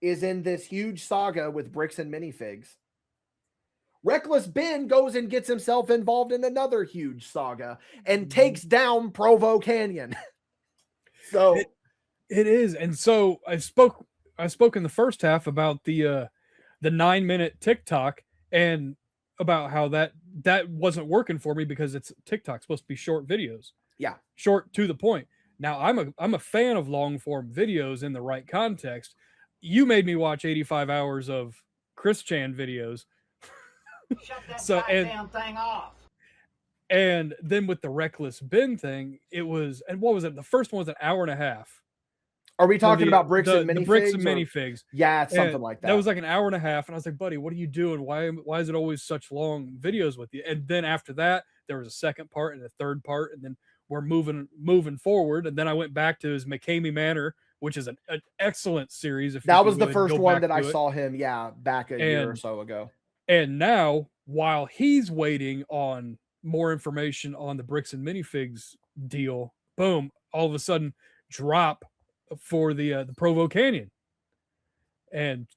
is in this huge saga with Bricks and Minifigs, Reckless Ben goes and gets himself involved in another huge saga and takes down Provo Canyon. So it is. And so I spoke in the first half about the 9-minute TikTok and about how that wasn't working for me because it's TikTok supposed to be short videos. Yeah. Short to the point. Now I'm a fan of long form videos in the right context. You made me watch 85 hours of Chris Chan videos. Shut that goddamn thing off. And then with the Reckless Ben thing, it was, and what was it? The first one was an hour and a half. Are we talking about Bricks and Minifigs? The Bricks and Minifigs. Yeah, it's something like that. That was like an hour and a half. And I was like, buddy, what are you doing? Why is it always such long videos with you? And then after that, there was a second part and a third part. And then we're moving forward. And then I went back to his McCamey Manor, which is an excellent series. That was the first one that I saw him, back a year or so ago. And now, while he's waiting on more information on the Bricks and Minifigs deal, boom, all of a sudden drop for the Provo Canyon. And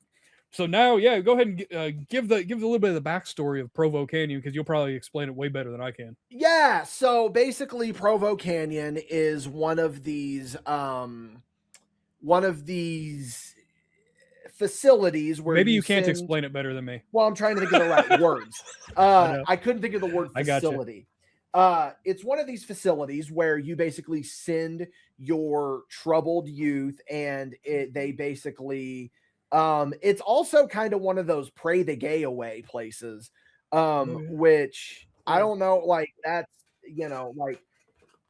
so now, go ahead and give a little bit of the backstory of Provo Canyon, because you'll probably explain it way better than I can. Yeah, so basically Provo Canyon is one of these facilities where maybe you can't explain it better than me. Well, I'm trying to think of the right words. I couldn't think of the word facility. It's one of these facilities where you basically send your troubled youth, and they basically, it's also kind of one of those pray the gay away places, which I don't know, like that's, like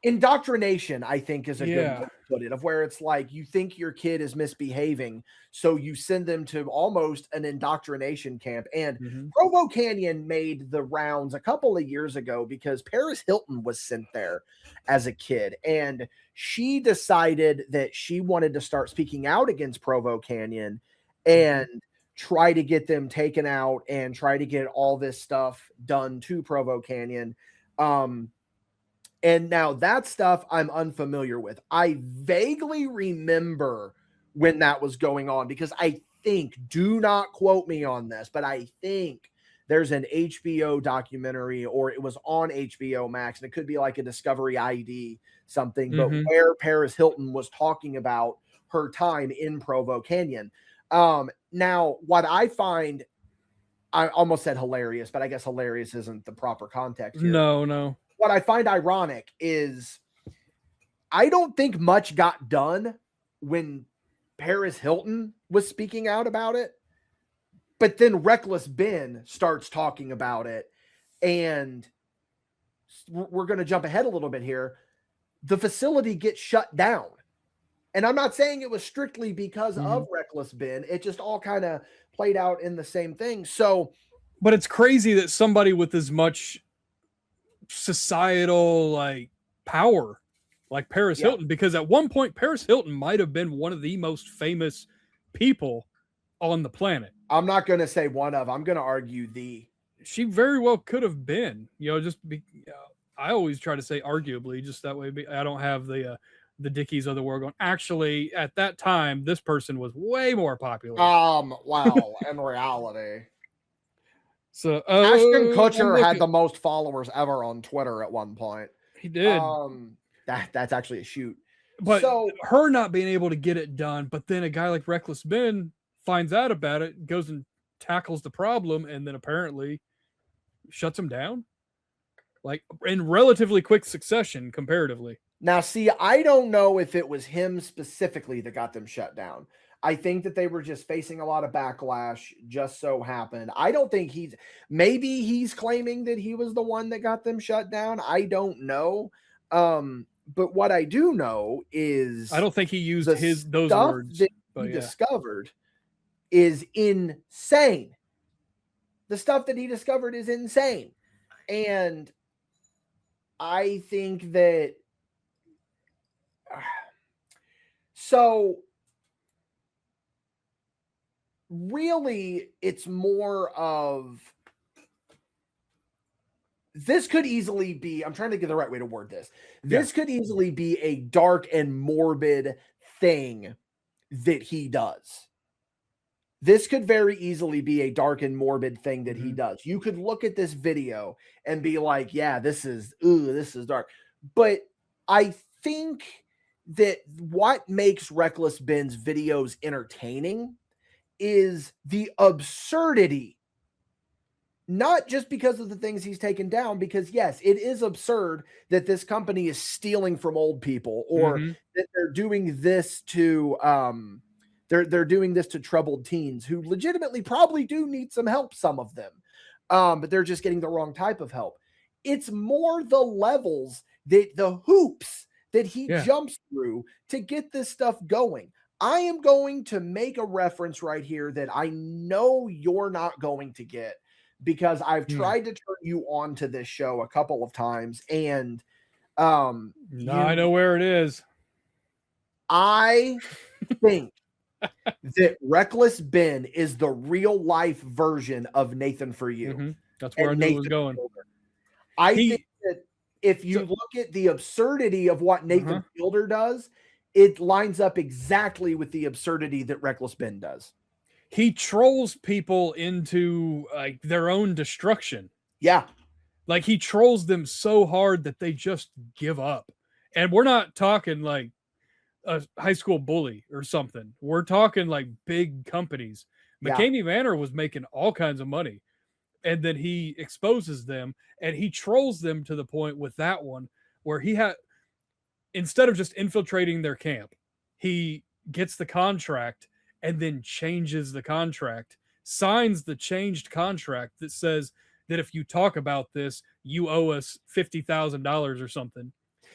indoctrination, I think, is a good way to put it, of where it's like you think your kid is misbehaving, so you send them to almost an indoctrination camp. And Provo Canyon made the rounds a couple of years ago because Paris Hilton was sent there as a kid, and she decided that she wanted to start speaking out against Provo Canyon and try to get them taken out and try to get all this stuff done to Provo Canyon. And now that stuff I'm unfamiliar with. I vaguely remember when that was going on because I think, do not quote me on this, but I think there's an HBO documentary, or it was on HBO Max, and it could be like a Discovery ID something, but where Paris Hilton was talking about her time in Provo Canyon. Now, what I find, I almost said hilarious, but I guess hilarious isn't the proper context here. No. What I find ironic is I don't think much got done when Paris Hilton was speaking out about it, but then Reckless Ben starts talking about it, and we're going to jump ahead a little bit here. The facility gets shut down, and I'm not saying it was strictly because of Reckless Ben. It just all kind of played out in the same thing. So, but it's crazy that somebody with as much societal like power like Paris Hilton, because at one point Paris Hilton might have been one of the most famous people on the planet. I'm not going to say one of, I'm going to argue she very well could have been, I always try to say arguably, just that way I don't have the Dickies of the world going, actually at that time this person was way more popular. Wow, in reality. So Ashton Kutcher had the most followers ever on Twitter at one point. He did. That's actually a shoot. But so, her not being able to get it done, but then a guy like Reckless Ben finds out about it, goes and tackles the problem, and then apparently shuts him down, like in relatively quick succession comparatively. Now, see, I don't know if it was him specifically that got them shut down. I think that they were just facing a lot of backlash, just so happened. I don't think maybe he's claiming that he was the one that got them shut down. I don't know. But what I do know is I don't think he used those words that he discovered is insane. The stuff that he discovered is insane. And I think that so really it's more of, this could easily be, I'm trying to get the right way to word this. This could easily be a dark and morbid thing that he does. This could very easily be a dark and morbid thing that he does. You could look at this video and be like, yeah, this is dark. But I think that what makes Reckless Ben's videos entertaining is the absurdity. Not just because of the things he's taken down, because yes, it is absurd that this company is stealing from old people, or that they're doing this to they're doing this to troubled teens who legitimately probably do need some help, some of them. But they're just getting the wrong type of help. It's more the levels, the hoops that he jumps through to get this stuff going. I am going to make a reference right here that I know you're not going to get, because I've tried to turn you on to this show a couple of times, and I know where it is. I think that Reckless Ben is the real life version of Nathan For You. That's where I knew it was going. I think that if you look at the absurdity of what Nathan Fielder does, it lines up exactly with the absurdity that Reckless Ben does. He trolls people into like their own destruction. Yeah. Like he trolls them so hard that they just give up. And we're not talking like a high school bully or something. We're talking like big companies. McCamey Manor was making all kinds of money. and then he exposes them, and he trolls them to the point with that one where instead of just infiltrating their camp, he gets the contract and then changes the contract, signs the changed contract that says that if you talk about this, you owe us $50,000 or something.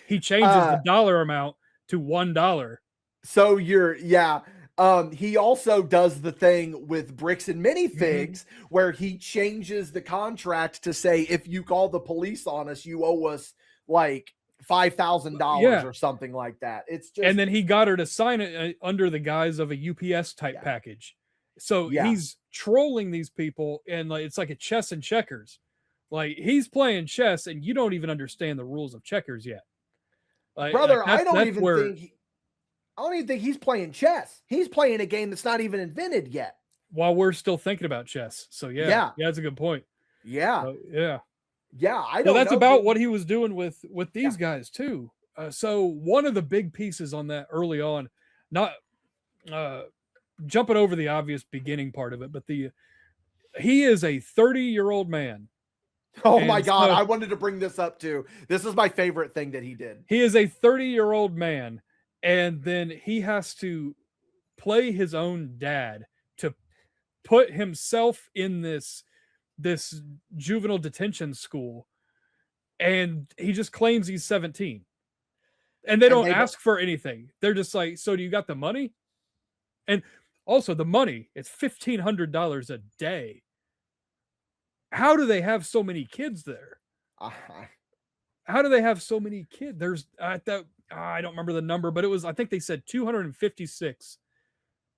He changes the dollar amount to $1. So he also does the thing with bricks and minifigs where he changes the contract to say, if you call the police on us, you owe us like $5,000 or something like that. It's just, and then he got her to sign it under the guise of a UPS type package. So he's trolling these people, and like it's like a chess and checkers. Like he's playing chess, and you don't even understand the rules of checkers yet. Like, brother, I don't even think he's playing chess. He's playing a game that's not even invented yet. While we're still thinking about chess. So yeah, that's a good point. Yeah. I don't know. That's know, about what he was doing with these guys too. So one of the big pieces on that early on, not jumping over the obvious beginning part of it, but he is a 30-year-old man. Oh my God, I wanted to bring this up too. This is my favorite thing that he did. He is a 30-year-old man, and then he has to play his own dad to put himself in this juvenile detention school, and he just claims he's 17. And they don't ask for anything. They're just like, so do you got the money? And also the money, it's $1,500 a day. How do they have so many kids there? How do they have so many kids? There's I don't remember the number, but I think they said 256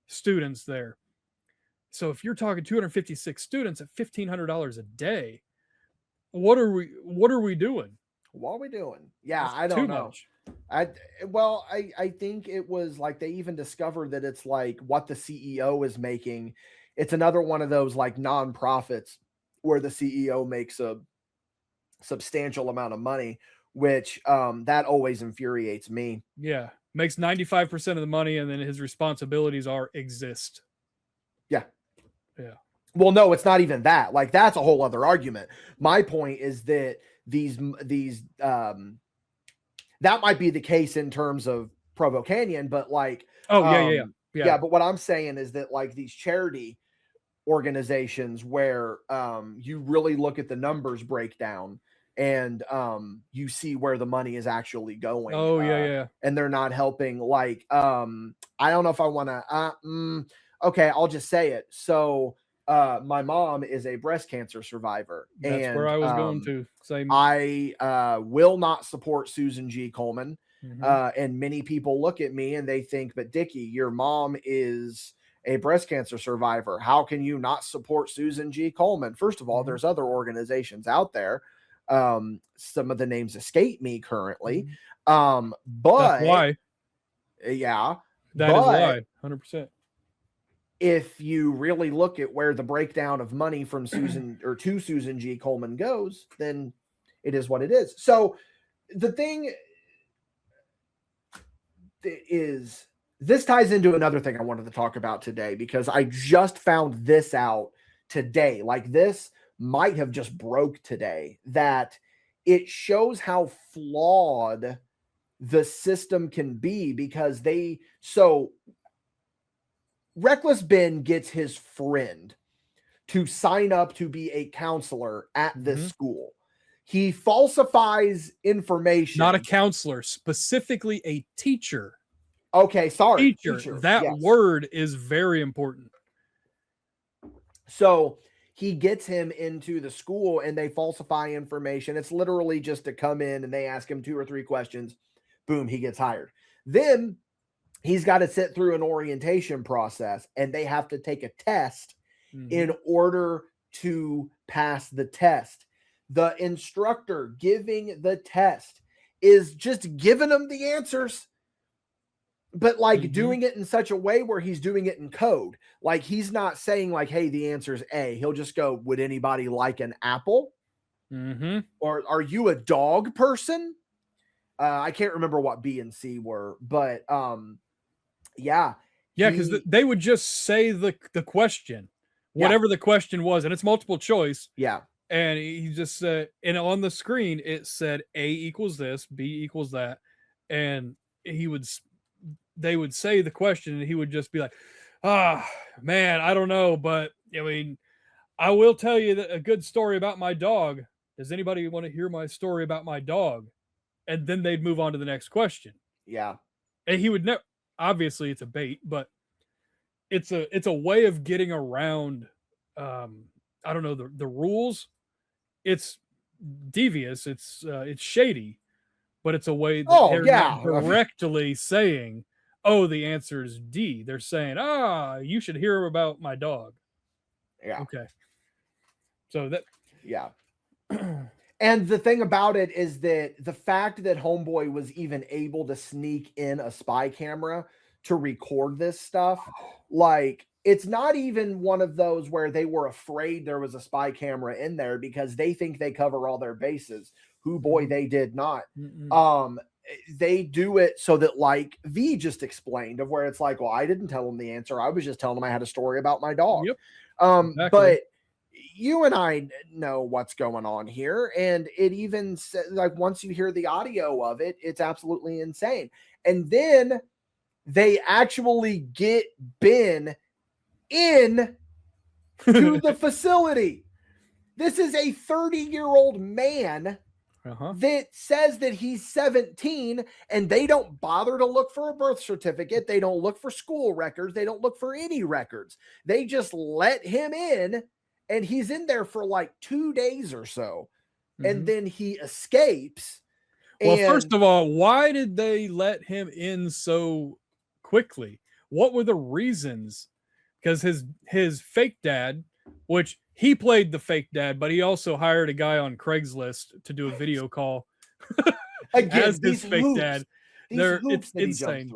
students there. So if you're talking 256 students at $1,500 a day, what are we doing? What are we doing? Yeah, That's I don't know. Much. I think it was like they even discovered that it's like what the CEO is making. It's another one of those like nonprofits where the CEO makes a substantial amount of money, which that always infuriates me. Yeah, makes 95% of the money, and then his responsibilities are exist. Yeah. Well, no, it's not even that. Like that's a whole other argument. My point is that these that might be the case in terms of Provo Canyon, but like yeah. But what I'm saying is that like these charity organizations where you really look at the numbers breakdown and you see where the money is actually going. And they're not helping. Like I don't know if I want to. Okay, I'll just say it. So my mom is a breast cancer survivor. That's where I was going to. Same. I will not support Susan G. Komen. And many people look at me and they think, but Dickie, your mom is a breast cancer survivor. How can you not support Susan G. Komen? First of all, there's other organizations out there. Some of the names escape me currently. But that's why. Yeah. That is why. 100%. If you really look at where the breakdown of money from Susan or to Susan G. Komen goes, then it is what it is. So the thing is, this ties into another thing I wanted to talk about today, because I just found this out today. Like this might have just broke today, that it shows how flawed the system can be, because Reckless Ben gets his friend to sign up to be a counselor at this school. He falsifies information. Not a counselor, specifically a teacher. Okay, sorry. Teacher. That word is very important. So he gets him into the school and they falsify information. It's literally just to come in and they ask him 2 or 3 questions. Boom, he gets hired. Then he's got to sit through an orientation process and they have to take a test in order to pass the test. The instructor giving the test is just giving them the answers, but like doing it in such a way where he's doing it in code. Like he's not saying like, hey, the answer is A. He'll just go, would anybody like an apple? Or are you a dog person? I can't remember what B and C were, but yeah, because they would just say the question, whatever the question was, and it's multiple choice. Yeah. And he just said, and on the screen it said A equals this, B equals that, and they would say the question, and he would just be like, man, I don't know, but I mean, I will tell you that a good story about my dog. Does anybody want to hear my story about my dog? And then they'd move on to the next question. Yeah. And he would never. Obviously, it's a bait, but it's a way of getting around. I don't know the rules. It's devious. It's shady, but it's a way that they're not directly saying, "Oh, the answer is D." They're saying, you should hear about my dog. Yeah. Okay. So that. Yeah. And the thing about it is that the fact that Homeboy was even able to sneak in a spy camera to record this stuff, like, it's not even one of those where they were afraid there was a spy camera in there because they think they cover all their bases. Boy, they did not. They do it so that, like V just explained, of where it's like, well, I didn't tell him the answer. I was just telling him I had a story about my dog. Yep. Exactly. But you and I know what's going on here. And it even says, like, once you hear the audio of it, it's absolutely insane. And then they actually get Ben in to the facility. This is a 30-year-old man that says that he's 17, and they don't bother to look for a birth certificate. They don't look for school records. They don't look for any records. They just let him in, and he's in there for like 2 days or so. And then he escapes. Well, first of all, why did they let him in so quickly? What were the reasons? Because his fake dad, which he played the fake dad, but he also hired a guy on Craigslist to do a video call again, as his fake dad. It's insane.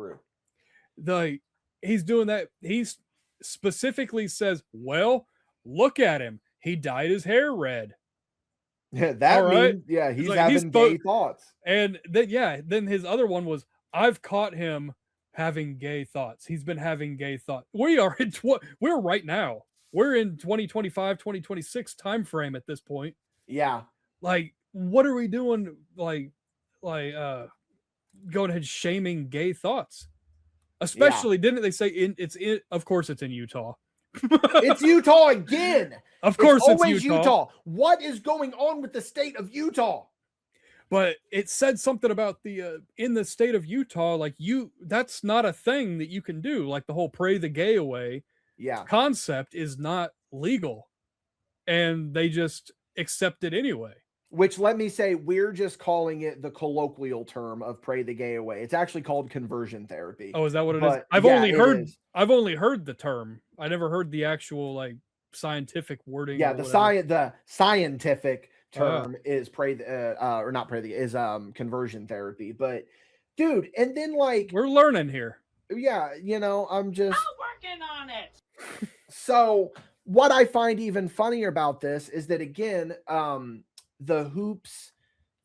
He's doing that. He specifically says, "Well, look at him. He dyed his hair red." Yeah, that means, yeah, he's like, having gay thoughts. And then his other one was, "I've caught him having gay thoughts. He's been having gay thoughts." We're right now. We're in 2025, 2026 time frame at this point. Yeah. Like, what are we doing? Like going ahead shaming gay thoughts. Especially, didn't they say of course it's in Utah. It's Utah again. Of course it's always Utah. What is going on with the state of Utah? But it said something about the in the state of Utah, like, that's not a thing that you can do. Like, the whole pray the gay away concept is not legal, and they just accept it anyway. Which, let me say, we're just calling it the colloquial term of pray the gay away. It's actually called conversion therapy. Oh, is that what it is? I've only heard the term. I never heard the actual, like, scientific wording. Yeah, the scientific term is conversion therapy. But dude, and then, like, we're learning here. Yeah, I'm working on it. So what I find even funnier about this is that, again, the hoops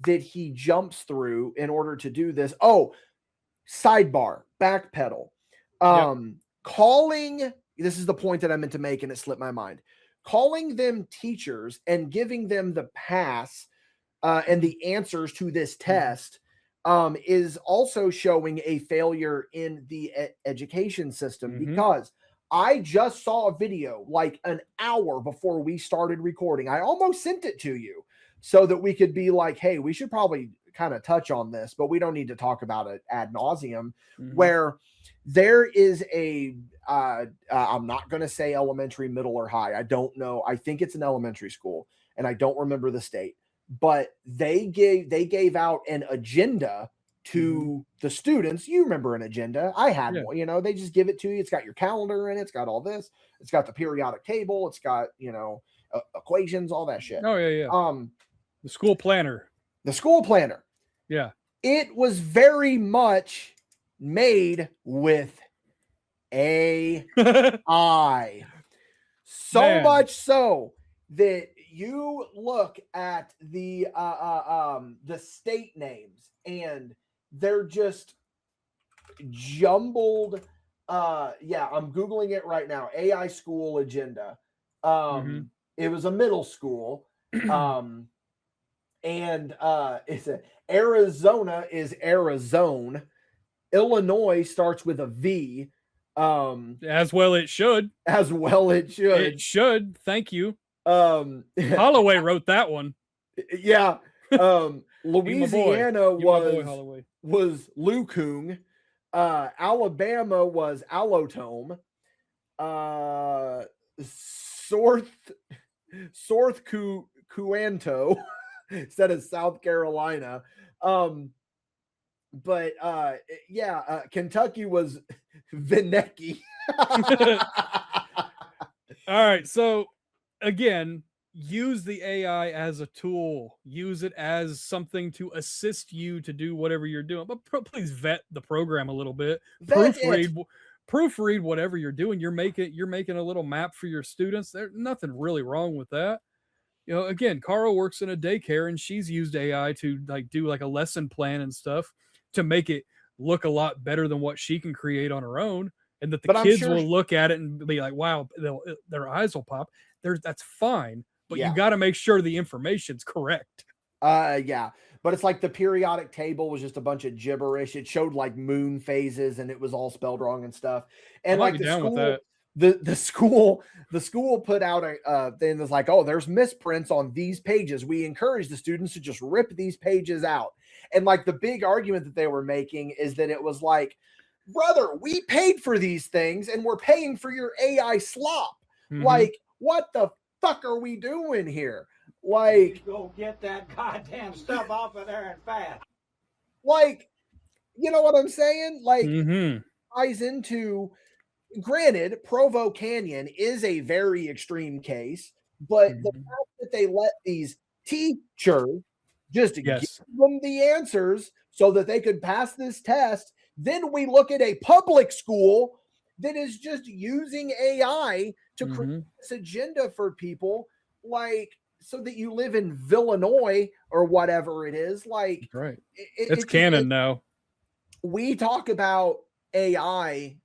that he jumps through in order to do this. Oh, sidebar, backpedal. Calling, this is the point that I meant to make and it slipped my mind. Calling them teachers and giving them the pass and the answers to this test is also showing a failure in the education system, because I just saw a video like an hour before we started recording. I almost sent it to you so that we could be like, hey, we should probably kind of touch on this, but we don't need to talk about it ad nauseum, where there is I'm not going to say elementary, middle, or high. I don't know. I think it's an elementary school, and I don't remember the state, but they gave out an agenda to the students. You remember an agenda? I had one. They just give it to you. It's got your calendar in it. It's got all this. It's got the periodic table. It's got, equations, all that shit. Oh, yeah. The school planner. Yeah. It was very much made with AI. So much so that you look at the state names and they're just jumbled. I'm Googling it right now. AI school agenda. It was a middle school. And it's Arizona is Arizona. Illinois starts with a V. As well it should. As well it should. It should. Thank you. Holloway wrote that one. Yeah. Louisiana was Lukung. Alabama was Allotome. South Cuanto instead of South Carolina. Kentucky was Vinecki. All right. So again, use the AI as a tool, use it as something to assist you to do whatever you're doing, but please vet the program a little bit. Proofread whatever you're doing. You're making a little map for your students. There's nothing really wrong with that. You know, again, Carl works in a daycare and she's used AI to do a lesson plan and stuff to make it look a lot better than what she can create on her own. And that the kids will look at it and be like, wow, their eyes will pop. That's fine. But you got to make sure the information's correct. But it's like the periodic table was just a bunch of gibberish. It showed like moon phases and it was all spelled wrong and stuff. And like the school put out a thing that's like, oh, there's misprints on these pages. We encourage the students to just rip these pages out. And like the big argument that they were making is that it was like, brother, we paid for these things and we're paying for your AI slop. Like, what the fuck are we doing here? Like, go get that goddamn stuff off of there and fast. Like, you know what I'm saying? Like, ties into, granted, Provo Canyon is a very extreme case, but the fact that they let these teachers just give them the answers so that they could pass this test, then we look at a public school that is just using AI to create this agenda for people, like, so that you live in Illinois or whatever it is. Like, right. It's canon now. We talk about AI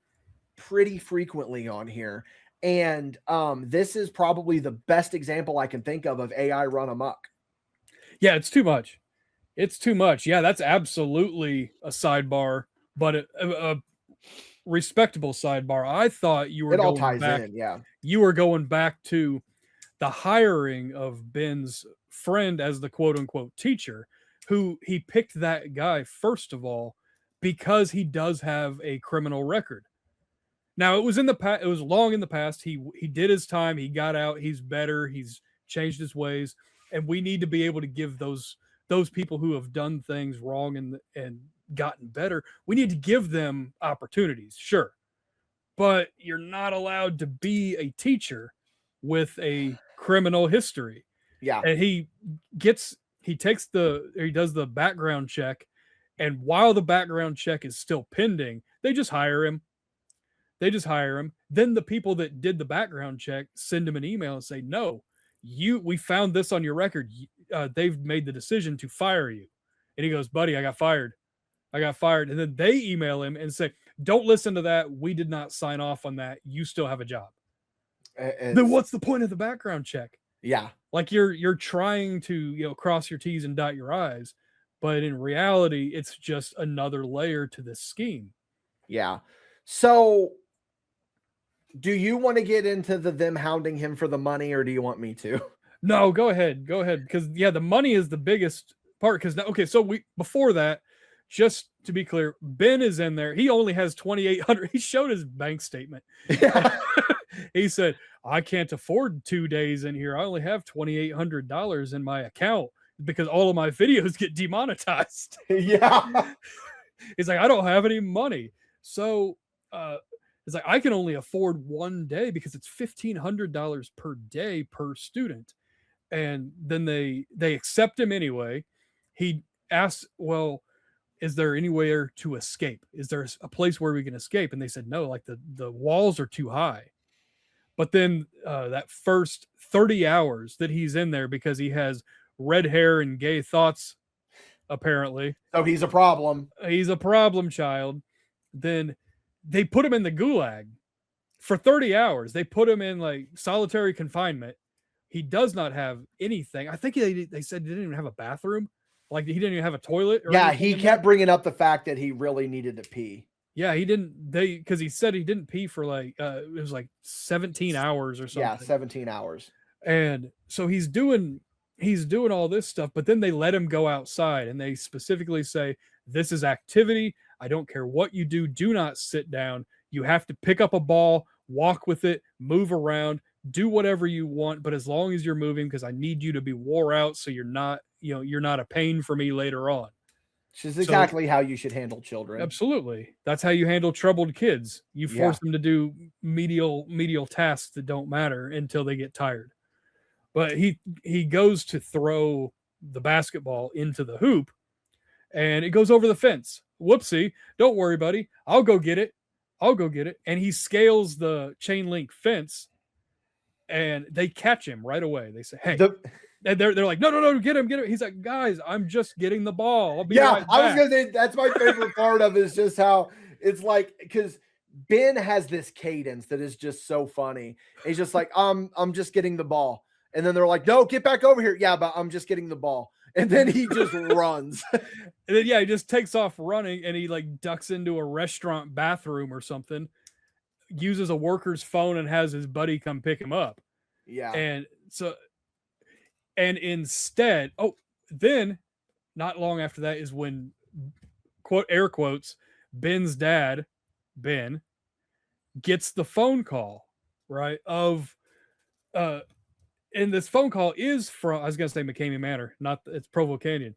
pretty frequently on here. And this is probably the best example I can think of AI run amok. Yeah, it's too much. It's too much. Yeah, that's absolutely a sidebar, but a respectable sidebar. I thought you were it all ties in. Yeah, you were going back to the hiring of Ben's friend as the quote unquote teacher, who he picked that guy first of all because he does have a criminal record. Now it was in the past. It was long in the past. He did his time. He got out. He's better. He's changed his ways, and we need to be able to give those people who have done things wrong and gotten better, we need to give them opportunities, sure, but you're not allowed to be a teacher with a criminal history. Yeah. And he does the background check, and while the background check is still pending, they just hire him. Then the people that did the background check send him an email and say, no, we found this on your record. They've made the decision to fire you. And he goes, buddy, I got fired. And then they email him and say, don't listen to that. We did not sign off on that. You still have a job. Then what's the point of the background check? Yeah. Like you're trying to, cross your T's and dot your I's, but in reality, it's just another layer to this scheme. Yeah. So do you want to get into them hounding him for the money, or do you want me to? No, go ahead. Because the money is the biggest part. So before that, just to be clear, Ben is in there. He only has $2,800. He showed his bank statement. Yeah. He said, I can't afford 2 days in here. I only have $2,800 in my account because all of my videos get demonetized. Yeah. He's like, I don't have any money. So it's like, I can only afford 1 day because it's $1,500 per day per student. And then they accept him anyway. He asks, well, is there anywhere to escape? Is there a place where we can escape? And they said, no, like the walls are too high. But then that first 30 hours that he's in there, because he has red hair and gay thoughts, apparently. So he's a problem. He's a problem child. Then they put him in the gulag. for 30 hours. They put him in like solitary confinement. He does not have anything. I think they said he didn't even have a bathroom. Like he didn't even have a toilet. Or yeah, he kept bringing up the fact that he really needed to pee. Yeah, he didn't. Because he said he didn't pee for like it was like 17 hours or something. Yeah, 17 hours. And so he's doing all this stuff, but then they let him go outside, and they specifically say, "This is activity. I don't care what you do. Do not sit down. You have to pick up a ball, walk with it, move around, do whatever you want, but as long as you're moving, because I need you to be wore out, so you're not a pain for me later on." Which is exactly how you should handle children. Absolutely. That's how you handle troubled kids. You force them to do medial tasks that don't matter until they get tired. But he goes to throw the basketball into the hoop, and it goes over the fence. Whoopsie. Don't worry, buddy. I'll go get it. And he scales the chain link fence, and they catch him right away. They say, "Hey." And they're like, no, get him. He's like, "Guys, I'm just getting the ball. I'll be right back." I was gonna say that's my favorite part of it is just how it's like, because Ben has this cadence that is just so funny. He's just like, I'm just getting the ball. And then they're like, "No, get back over here." "Yeah, but I'm just getting the ball." And then he just runs. And then, he just takes off running, and he like ducks into a restaurant bathroom or something, uses a worker's phone, and has his buddy come pick him up. Yeah. And instead, then not long after that is when, quote, air quotes, Ben's dad, Ben, gets the phone call, right? And this phone call is from, I was going to say McCamey Manor, it's Provo Canyon.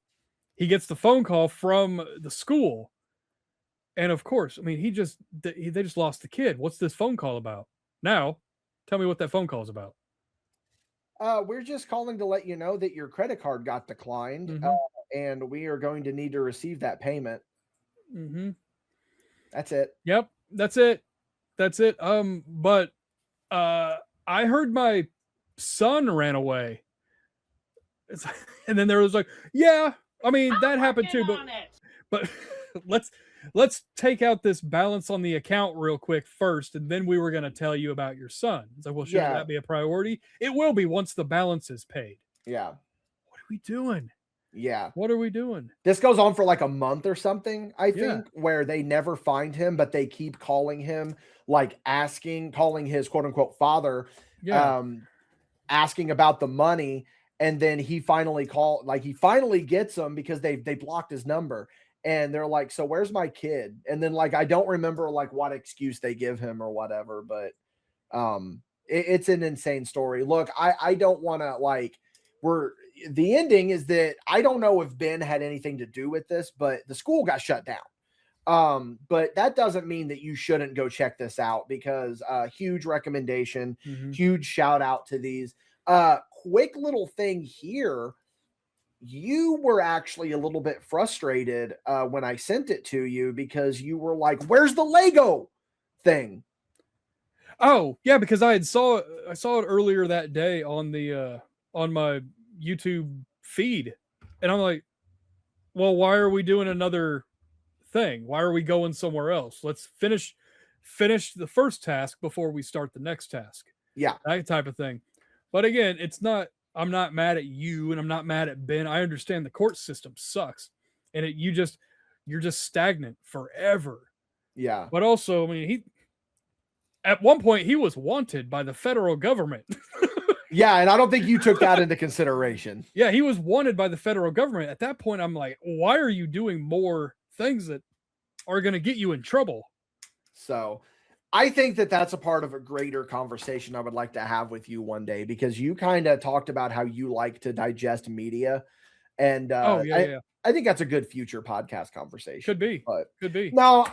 He gets the phone call from the school. And of course, I mean, they just lost the kid. What's this phone call about? Now, tell me what that phone call is about. We're just calling to let you know that your credit card got declined, and we are going to need to receive that payment. Mm-hmm. That's it. Yep, that's it. But I heard my son ran away, and then there was like, yeah, I mean that happened too. But let's take out this balance on the account real quick first, and then we were going to tell you about your son. It's like, well, shouldn't that be a priority? It will be once the balance is paid. Yeah. What are we doing? Yeah. What are we doing? This goes on for like a month or something, I think, where they never find him, but they keep calling him, like calling his quote unquote father, asking about the money. And then he finally gets them because they blocked his number. And they're like, "So where's my kid?" And then like, I don't remember like what excuse they give him or whatever, but it's an insane story. Look, I don't want to the ending is that I don't know if Ben had anything to do with this, but the school got shut down. But that doesn't mean that you shouldn't go check this out, because huge recommendation, huge shout out to these. Quick little thing here. You were actually a little bit frustrated when I sent it to you, because you were like, "Where's the Lego thing?" Oh, yeah, because I saw it earlier that day on the on my YouTube feed, and I'm like, "Well, why are we doing another thing? Why are we going somewhere else? Let's finish the first task before we start the next task." Yeah, that type of thing. But again, I'm not mad at you, and I'm not mad at Ben. I understand the court system sucks, and you're just stagnant forever. Yeah. But also, I mean, at one point he was wanted by the federal government. Yeah, and I don't think you took that into consideration. Yeah, he was wanted by the federal government. At that point, I'm like, why are you doing more things that are going to get you in trouble? So I think that that's a part of a greater conversation I would like to have with you one day, because you kind of talked about how you like to digest media. And I think that's a good future podcast conversation. Could be. No,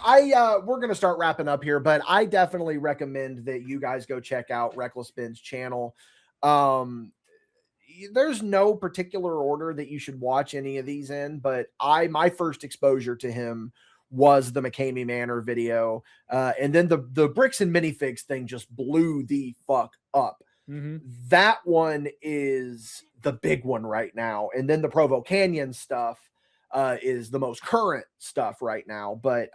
we're going to start wrapping up here, but I definitely recommend that you guys go check out Reckless Ben's channel. There's no particular order that you should watch any of these in, but my first exposure to him was the McCamey Manor video. And then the bricks and minifigs thing just blew the fuck up. That one is the big one right now. And then the Provo Canyon stuff is the most current stuff right now. But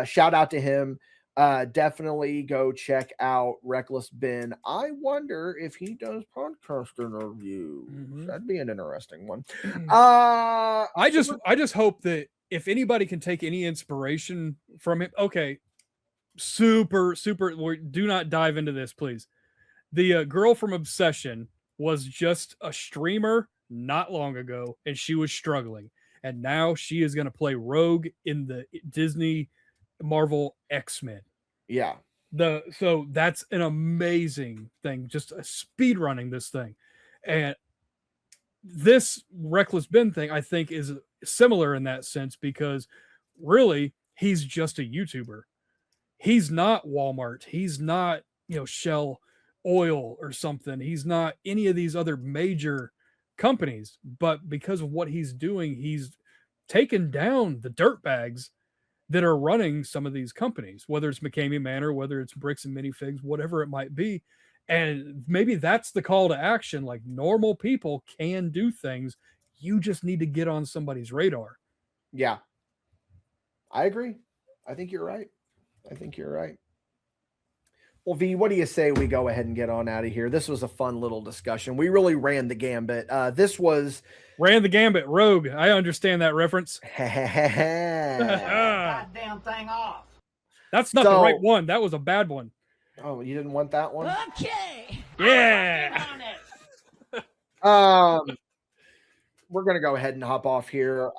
shout out to him. Definitely go check out Reckless Ben. I wonder if he does podcast interviews. That'd be an interesting one. I just hope that if anybody can take any inspiration from him, okay, super, do not dive into this, please. The girl from Obsession was just a streamer not long ago, and she was struggling. And now she is going to play Rogue in the Disney Marvel X-Men. Yeah. So that's an amazing thing, just speed running this thing. And this Reckless Ben thing, I think, is similar in that sense, because really he's just a YouTuber. He's not Walmart. He's not, Shell Oil or something. He's not any of these other major companies, but because of what he's doing, he's taken down the dirtbags that are running some of these companies, whether it's McCamey Manor, whether it's Bricks and Minifigs, whatever it might be. And maybe that's the call to action. Like, normal people can do things. You just need to get on somebody's radar. Yeah. I agree. I think you're right. Well, V, what do you say we go ahead and get on out of here? This was a fun little discussion. We really ran the gambit. This was Ran the Gambit, Rogue. I understand that reference. Goddamn thing off. That's not the right one. That was a bad one. Oh, you didn't want that one? Okay. Yeah. We're gonna go ahead and hop off here.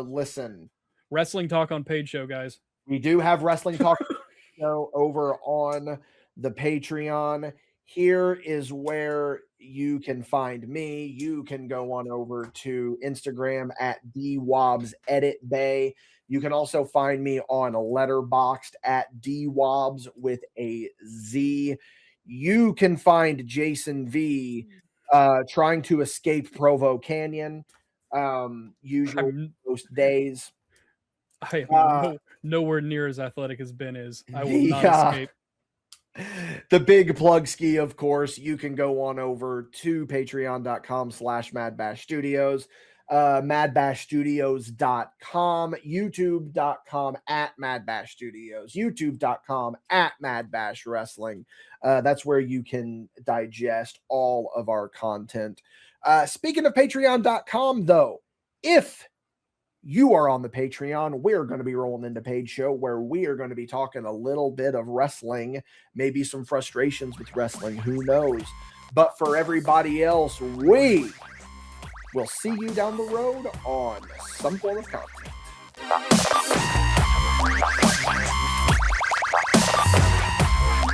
Listen, Wrestling Talk on Paid Show, guys. we do have Wrestling Talk show over on the Patreon. Here is where you can find me. You can go on over to Instagram at DWobsEditBay. You can also find me on Letterboxd at DWobs with a Z. You can find Jason V trying to escape Provo Canyon. Usually most days. I am nowhere near as athletic as Ben is. I will not escape. The big plug ski, of course, you can go on over to patreon.com/MadBash Studios, MadBashStudios.com, YouTube.com at MadBash Studios, YouTube.com at MadBash Wrestling. That's where you can digest all of our content. Speaking of Patreon.com, though, if you are on the Patreon, we're going to be rolling into Paid Show, where we are going to be talking a little bit of wrestling, maybe some frustrations with wrestling, who knows. But for everybody else, we will see you down the road on some form of content.